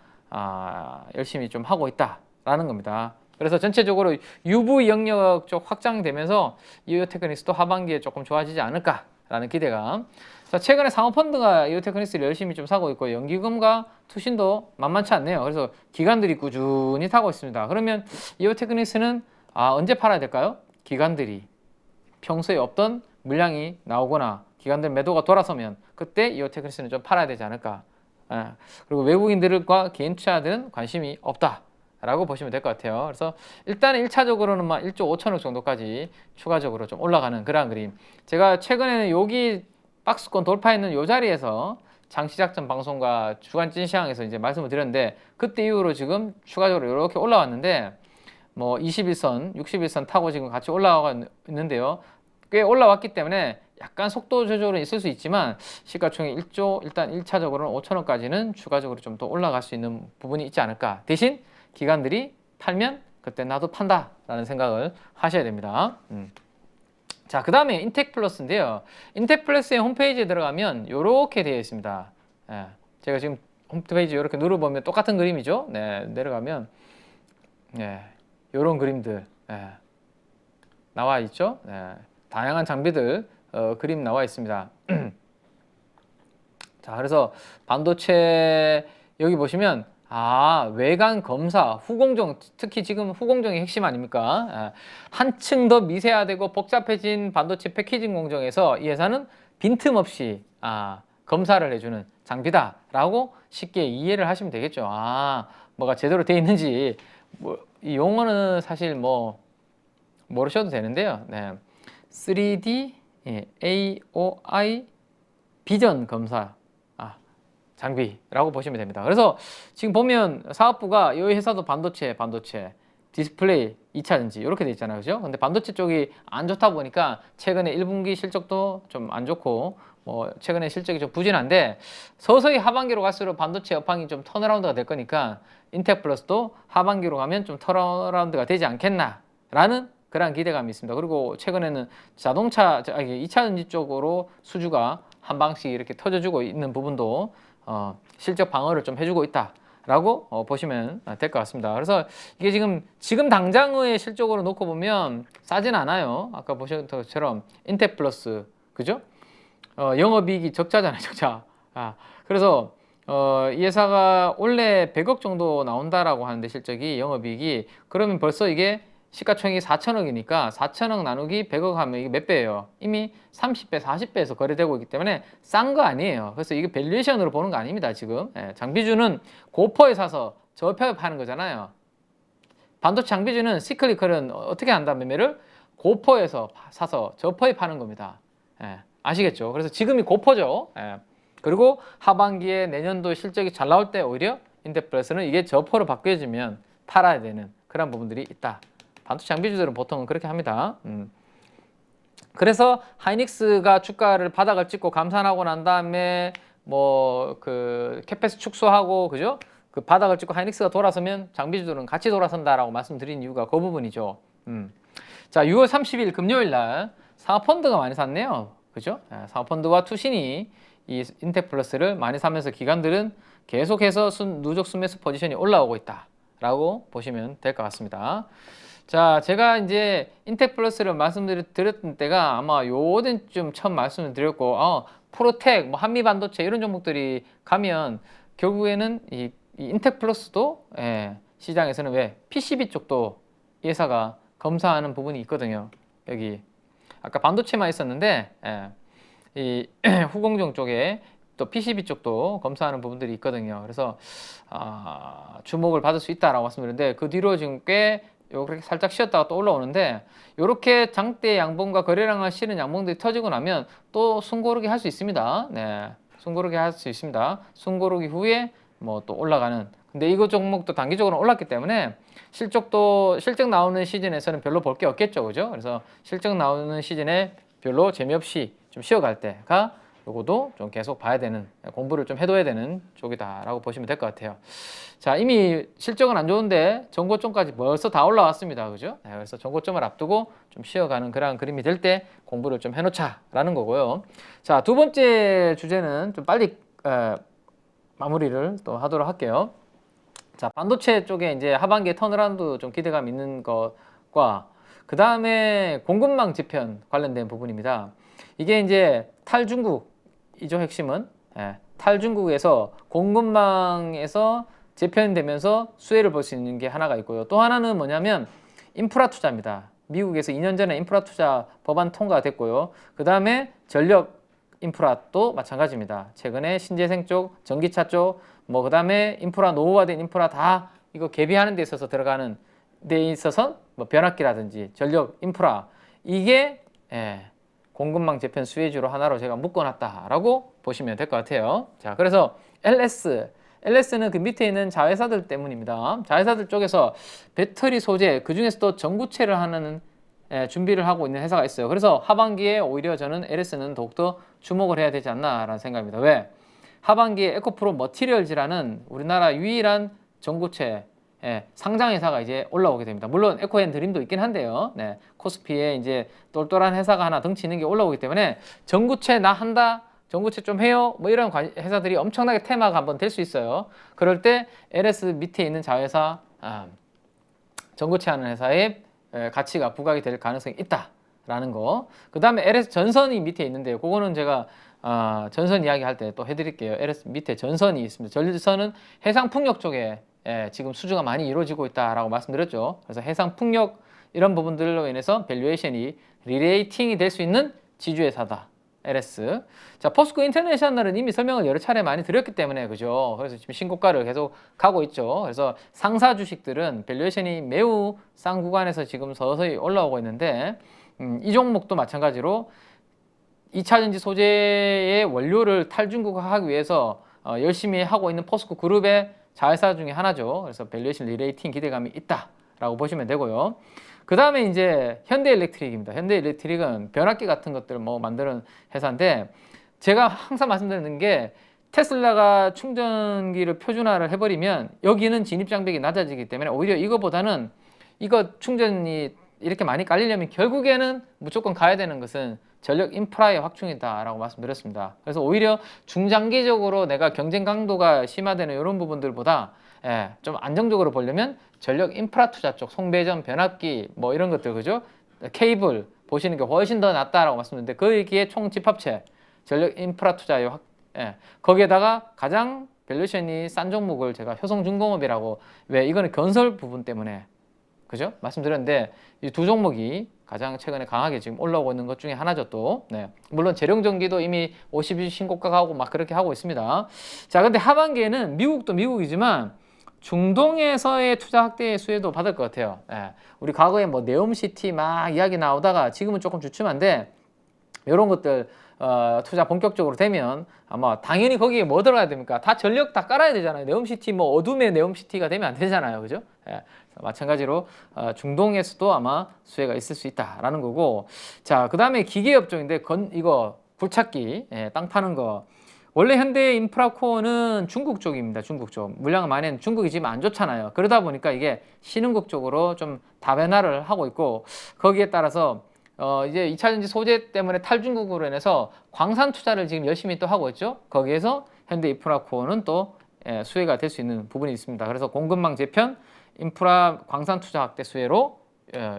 열심히 좀 하고 있다라는 겁니다. 그래서 전체적으로 UV 영역 쪽 확장되면서 이오테크닉스도 하반기에 조금 좋아지지 않을까라는 기대감. 자, 최근에 사모펀드가 이오테크닉스를 열심히 좀 사고 있고, 연기금과 투신도 만만치 않네요. 그래서 기관들이 꾸준히 타고 있습니다. 그러면 이오테크닉스는 언제 팔아야 될까요? 기관들이 평소에 없던 물량이 나오거나 기관들 매도가 돌아서면 그때 이오테크닉스는 좀 팔아야 되지 않을까 그리고 외국인들과 개인 투자들은 관심이 없다라고 보시면 될 것 같아요. 그래서 일단은 1차적으로는 막 1조 5천억 정도까지 추가적으로 좀 올라가는 그러한 그림. 제가 최근에는 여기 박스권 돌파했는 요 자리에서 장시작전 방송과 주간 찐시황에서 이제 말씀을 드렸는데, 그때 이후로 지금 추가적으로 이렇게 올라왔는데, 뭐 21선, 61선 타고 지금 같이 올라와 있는데요. 꽤 올라왔기 때문에 약간 속도 조절은 있을 수 있지만 시가총액 1조, 일단 1차적으로는 5천억까지는 추가적으로 좀 더 올라갈 수 있는 부분이 있지 않을까. 대신 기관들이 팔면 그때 나도 판다라는 생각을 하셔야 됩니다. 자, 그 다음에 인텍플러스인데요. 인텍플러스의 홈페이지에 들어가면 이렇게 되어 있습니다. 제가 지금 홈페이지 이렇게 눌러보면 똑같은 그림이죠. 네, 내려가면 이런 그림들 나와 있죠. 다양한 장비들 그림 나와 있습니다. 자, 그래서 반도체 여기 보시면 외관 검사, 후공정, 특히 지금 후공정이 핵심 아닙니까? 한층 더 미세화되고 복잡해진 반도체 패키징 공정에서 이 회사는 빈틈없이 검사를 해주는 장비다라고 쉽게 이해를 하시면 되겠죠. 뭐가 제대로 되어 있는지 이 용어는 사실 모르셔도 되는데요. 3D AOI 비전 검사 장비라고 보시면 됩니다. 그래서 지금 보면 사업부가 이 회사도 반도체, 디스플레이, 2차전지 이렇게 돼 있잖아요. 그죠? 근데 반도체 쪽이 안 좋다 보니까 최근에 1분기 실적도 좀 안 좋고 최근에 실적이 좀 부진한데, 서서히 하반기로 갈수록 반도체 업황이 좀 턴어라운드가 될 거니까 인텍플러스도 하반기로 가면 좀 턴어라운드가 되지 않겠나라는 그런 기대감이 있습니다. 그리고 최근에는 자동차, 2차전지 쪽으로 수주가 한 방씩 이렇게 터져주고 있는 부분도 실적 방어를 좀 해주고 있다라고 보시면 될 것 같습니다. 그래서 이게 지금 당장의 실적으로 놓고 보면 싸진 않아요. 아까 보셨던 것처럼 인텍플러스, 그죠? 영업이익이 적자잖아요, 적자. 그래서 이 회사가 원래 100억 정도 나온다라고 하는데 실적이, 영업이익이, 그러면 벌써 이게 시가총액이 4천억이니까 4천억 나누기 100억 하면 이게 몇 배예요? 이미 30배, 40배에서 거래되고 있기 때문에 싼 거 아니에요. 그래서 이게 밸류에이션으로 보는 거 아닙니다, 지금. 장비주는 고퍼에 사서 저가에 파는 거잖아요. 반도체 장비주는 시클리컬은 어떻게 한다, 매매를? 고퍼에서 사서 저퍼에 파는 겁니다. 아시겠죠? 그래서 지금이 고퍼죠. 그리고 하반기에 내년도 실적이 잘 나올 때 오히려 인텍플러스는 이게 저퍼로 바뀌어지면 팔아야 되는 그런 부분들이 있다. 반도체 장비주들은 보통은 그렇게 합니다. 그래서 하이닉스가 주가를 바닥을 찍고 감산하고 난 다음에 그 캐패스 축소하고, 그죠? 그 바닥을 찍고 하이닉스가 돌아서면 장비주들은 같이 돌아선다라고 말씀드린 이유가 그 부분이죠. 자, 6월 30일 금요일 날 사모펀드가 많이 샀네요. 그죠? 사모펀드와 투신이 이 인텍플러스를 많이 사면서 기관들은 계속해서 누적 순매수 포지션이 올라오고 있다라고 보시면 될 것 같습니다. 자, 제가 이제 인텍플러스를 말씀드렸던 때가 아마 요때쯤 처음 말씀을 드렸고, 프로텍, 한미반도체 이런 종목들이 가면 결국에는 이 인텍플러스도 시장에서는 왜 PCB 쪽도 이 회사가 검사하는 부분이 있거든요. 여기 아까 반도체만 있었는데 이 후공정 쪽에 또 PCB 쪽도 검사하는 부분들이 있거든요. 그래서 주목을 받을 수 있다라고 말씀드렸는데, 그 뒤로 지금 꽤 이렇게 살짝 쉬었다가 또 올라오는데, 이렇게 장대 양봉과 거래량을 실은 양봉들이 터지고 나면 또 숨고르기 할 수 있습니다. 숨고르기 할 수 있습니다. 숨고르기 후에 또 올라가는. 근데 이거 종목도 단기적으로 올랐기 때문에 실적 나오는 시즌에서는 별로 볼 게 없겠죠, 그죠? 그래서 실적 나오는 시즌에 별로 재미없이 좀 쉬어갈 때가 요거도 좀 계속 봐야 되는, 공부를 좀 해둬야 되는 쪽이다라고 보시면 될 것 같아요. 자, 이미 실적은 안 좋은데 전고점까지 벌써 다 올라왔습니다, 그죠? 그래서 전고점을 앞두고 좀 쉬어가는 그런 그림이 될 때 공부를 좀 해놓자라는 거고요. 자, 두 번째 주제는 좀 빨리 마무리를 또 하도록 할게요. 자, 반도체 쪽에 이제 하반기에 턴어라운드 좀 기대감 있는 것과, 그 다음에 공급망 지편 관련된 부분입니다. 이게 이제 탈중국이죠, 핵심은. 탈중국에서 공급망에서 재편되면서 수혜를 볼 수 있는 게 하나가 있고요. 또 하나는 뭐냐면 인프라 투자입니다. 미국에서 2년 전에 인프라 투자 법안 통과됐고요. 그 다음에 전력 인프라도 마찬가지입니다. 최근에 신재생 쪽, 전기차 쪽, 뭐 그다음에 인프라 노후화된 인프라 다 이거 개비하는 데 있어서 들어가는 데 있어서 뭐 변압기라든지 전력 인프라 이게 공급망 재편 수혜주로 하나로 제가 묶어놨다라고 보시면 될 것 같아요. 자, 그래서 LS는 그 밑에 있는 자회사들 때문입니다. 자회사들 쪽에서 배터리 소재, 그 중에서도 전구체를 하는 준비를 하고 있는 회사가 있어요. 그래서 하반기에 오히려 저는 LS는 더욱더 주목을 해야 되지 않나라는 생각입니다. 왜? 하반기에 에코프로 머티리얼즈라는 우리나라 유일한 전구체 상장 회사가 이제 올라오게 됩니다. 물론 에코앤드림도 있긴 한데요. 네, 코스피에 이제 똘똘한 회사가 하나 덩치 있는 게 올라오기 때문에 전구체 나 한다, 전구체 좀 해요, 뭐 이런 회사들이 엄청나게 테마가 한번 될 수 있어요. 그럴 때 LS 밑에 있는 자회사, 전구체 하는 회사에 가치가 부각이 될 가능성이 있다라는 거. 그 다음에 LS 전선이 밑에 있는데요. 그거는 제가 전선 이야기 할 때 또 해드릴게요. LS 밑에 전선이 있습니다. 전선은 해상 풍력 쪽에 지금 수주가 많이 이루어지고 있다라고 말씀드렸죠. 그래서 해상 풍력 이런 부분들로 인해서 밸류에이션이 리레이팅이 될 수 있는 지주회사다. LS. 자, 포스코 인터내셔널은 이미 설명을 여러 차례 많이 드렸기 때문에 그죠. 그래서 지금 신고가를 계속 가고 있죠. 그래서 상사 주식들은 밸류에이션이 매우 싼 구간에서 지금 서서히 올라오고 있는데 이 종목도 마찬가지로 2차전지 소재의 원료를 탈중국화하기 위해서 열심히 하고 있는 포스코 그룹의 자회사 중에 하나죠. 그래서 밸류에이션 리레이팅 기대감이 있다라고 보시면 되고요. 그 다음에 이제 현대일렉트릭입니다. 현대일렉트릭은 변압기 같은 것들 뭐 만드는 회사인데 제가 항상 말씀드리는 게 테슬라가 충전기를 표준화를 해버리면 여기는 진입 장벽이 낮아지기 때문에 오히려 이거보다는 이거 충전이 이렇게 많이 깔리려면 결국에는 무조건 가야 되는 것은 전력 인프라의 확충이다라고 말씀드렸습니다. 그래서 오히려 중장기적으로 내가 경쟁 강도가 심화되는 이런 부분들보다 좀 안정적으로 보려면 전력 인프라 투자 쪽, 송배전, 변압기 뭐 이런 것들 그죠? 케이블 보시는 게 훨씬 더 낫다라고 말씀드렸는데 거기에 총 집합체 전력 인프라 투자의 거기에다가 가장 밸류에이션이 싼 종목을 제가 효성중공업이라고 왜 이거는 건설 부분 때문에 그죠? 말씀드렸는데 이 두 종목이 가장 최근에 강하게 지금 올라오고 있는 것 중에 하나죠 또. 네. 물론 재룡전기도 이미 50일 신고가 가고 막 그렇게 하고 있습니다. 자, 근데 하반기에는 미국도 미국이지만 중동에서의 투자 확대의 수혜도 받을 것 같아요. 우리 과거에 뭐 네옴시티 막 이야기 나오다가 지금은 조금 주춤한데 이런 것들 투자 본격적으로 되면 아마 당연히 거기에 뭐 들어가야 됩니까? 다 전력 다 깔아야 되잖아요. 네옴시티 뭐 어둠의 네옴시티가 되면 안 되잖아요. 그죠? 마찬가지로 중동에서도 아마 수혜가 있을 수 있다라는 거고. 자, 그 다음에 기계업종인데 이거 굴착기 땅 파는 거. 원래 현대 인프라코어는 중국 쪽입니다. 중국 쪽. 물량은 많이 중국이 지금 안 좋잖아요. 그러다 보니까 이게 신흥국 쪽으로 좀 다변화를 하고 있고 거기에 따라서 이제 2차전지 소재 때문에 탈중국으로 인해서 광산 투자를 지금 열심히 또 하고 있죠. 거기에서 현대 인프라코어는 또 수혜가 될 수 있는 부분이 있습니다. 그래서 공급망 재편, 인프라 광산 투자 확대 수혜로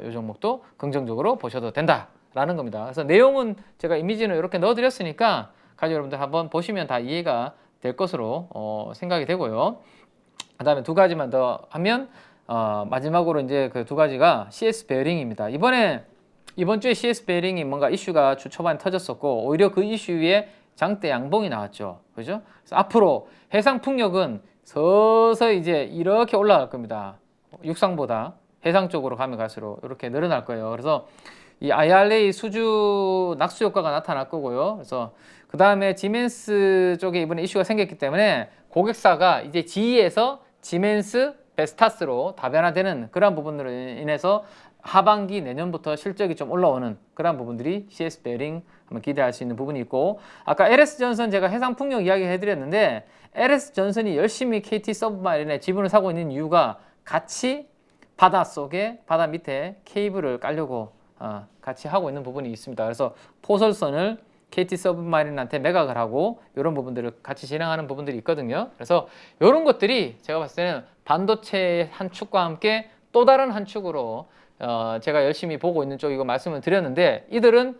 이 종목도 긍정적으로 보셔도 된다라는 겁니다. 그래서 내용은 제가 이미지는 이렇게 넣어드렸으니까 가족 여러분들 한번 보시면 다 이해가 될 것으로 생각이 되고요. 그 다음에 두 가지만 더 하면 마지막으로 이제 그 두 가지가 CS 베어링입니다. 이번 주에 CS 베어링이 뭔가 이슈가 주 초반에 터졌었고 오히려 그 이슈 위에 장대 양봉이 나왔죠. 그죠? 그래서 앞으로 해상 풍력은 서서히 이제 이렇게 올라갈 겁니다. 육상보다 해상 쪽으로 가면 갈수록 이렇게 늘어날 거예요. 그래서 이 IRA 수주 낙수 효과가 나타날 거고요. 그래서 그 다음에 지멘스 쪽에 이번에 이슈가 생겼기 때문에 고객사가 이제 GE에서 지멘스, 베스타스로 다변화되는 그런 부분으로 인해서 하반기 내년부터 실적이 좀 올라오는 그런 부분들이 CS 베어링 한번 기대할 수 있는 부분이 있고 아까 LS전선 제가 해상풍력 이야기 해드렸는데 LS전선이 열심히 KT 서브마린에 지분을 사고 있는 이유가 같이 바다 밑에 케이블을 깔려고 같이 하고 있는 부분이 있습니다. 그래서 포설선을 KT 서브마린한테 매각을 하고 이런 부분들을 같이 진행하는 부분들이 있거든요. 그래서 이런 것들이 제가 봤을 때는 반도체의 한 축과 함께 또 다른 한 축으로 제가 열심히 보고 있는 쪽이고 말씀을 드렸는데 이들은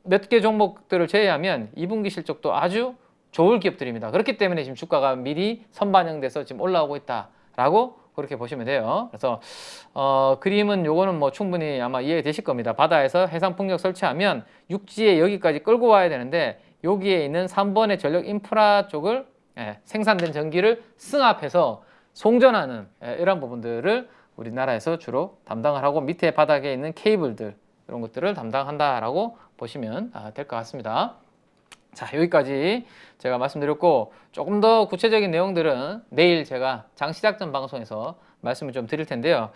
몇 개 종목들을 제외하면 2분기 실적도 아주 좋을 기업들입니다. 그렇기 때문에 지금 주가가 미리 선반영돼서 지금 올라오고 있다라고 그렇게 보시면 돼요. 그래서 그림은 요거는 뭐 충분히 아마 이해되실 겁니다. 바다에서 해상 풍력 설치하면 육지에 여기까지 끌고 와야 되는데 여기에 있는 3번의 전력 인프라 쪽을 생산된 전기를 승합해서 송전하는 이런 부분들을 우리나라에서 주로 담당을 하고 밑에 바닥에 있는 케이블들 이런 것들을 담당한다라고 보시면 될 것 같습니다. 자, 여기까지 제가 말씀드렸고 조금 더 구체적인 내용들은 내일 제가 장시작전 방송에서 말씀을 좀 드릴 텐데요.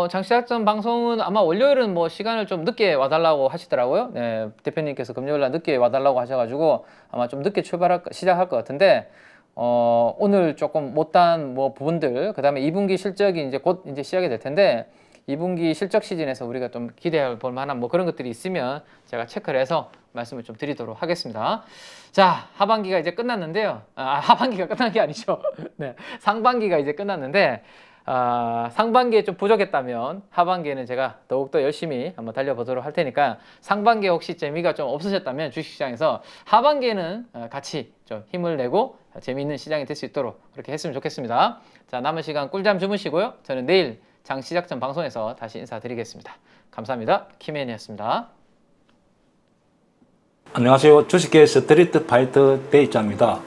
장시작전 방송은 아마 월요일은 뭐 시간을 좀 늦게 와달라고 하시더라고요. 네, 대표님께서 금요일날 늦게 와달라고 하셔가지고 아마 좀 늦게 시작할 것 같은데 오늘 조금 못한 뭐 부분들, 그 다음에 2분기 실적이 이제 곧 이제 시작이 될 텐데 2분기 실적 시즌에서 우리가 좀 기대해 볼 만한 뭐 그런 것들이 있으면 제가 체크를 해서 말씀을 좀 드리도록 하겠습니다. 자, 하반기가 이제 끝났는데요. 하반기가 끝난 게 아니죠. 네, 상반기가 이제 끝났는데 상반기에 좀 부족했다면 하반기에는 제가 더욱더 열심히 한번 달려보도록 할 테니까 상반기에 혹시 재미가 좀 없으셨다면 주식시장에서 하반기에는 같이 좀 힘을 내고 재미있는 시장이 될 수 있도록 그렇게 했으면 좋겠습니다. 자, 남은 시간 꿀잠 주무시고요. 저는 내일 장시작전 방송에서 다시 인사드리겠습니다. 감사합니다. 김혜인이었습니다. 안녕하세요. 주식계 스트리트 파이터 대입자입니다.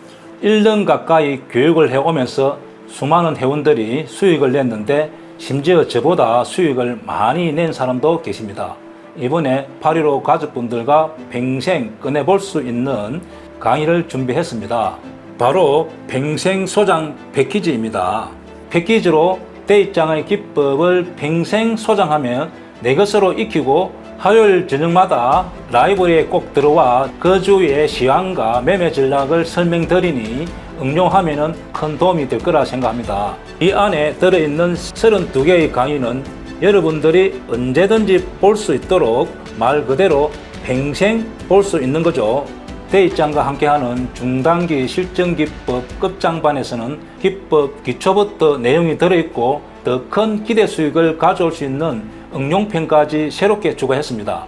1년 가까이 교육을 해오면서 수많은 회원들이 수익을 냈는데 심지어 저보다 수익을 많이 낸 사람도 계십니다. 이번에 8.15 가족분들과 평생 꺼내볼 수 있는 강의를 준비했습니다. 바로 평생 소장 패키지입니다. 패키지로 대입장의 기법을 평생 소장하면 내 것으로 익히고 화요일 저녁마다 라이브러리에 꼭 들어와 그 주위의 시황과 매매 전략을 설명드리니 응용하면 큰 도움이 될 거라 생각합니다. 이 안에 들어있는 32개의 강의는 여러분들이 언제든지 볼 수 있도록 말 그대로 평생 볼 수 있는 거죠. 대입장과 함께하는 중단기 실전기법 끝장반에서는 기법 기초부터 내용이 들어있고 더 큰 기대 수익을 가져올 수 있는 응용편까지 새롭게 추가했습니다.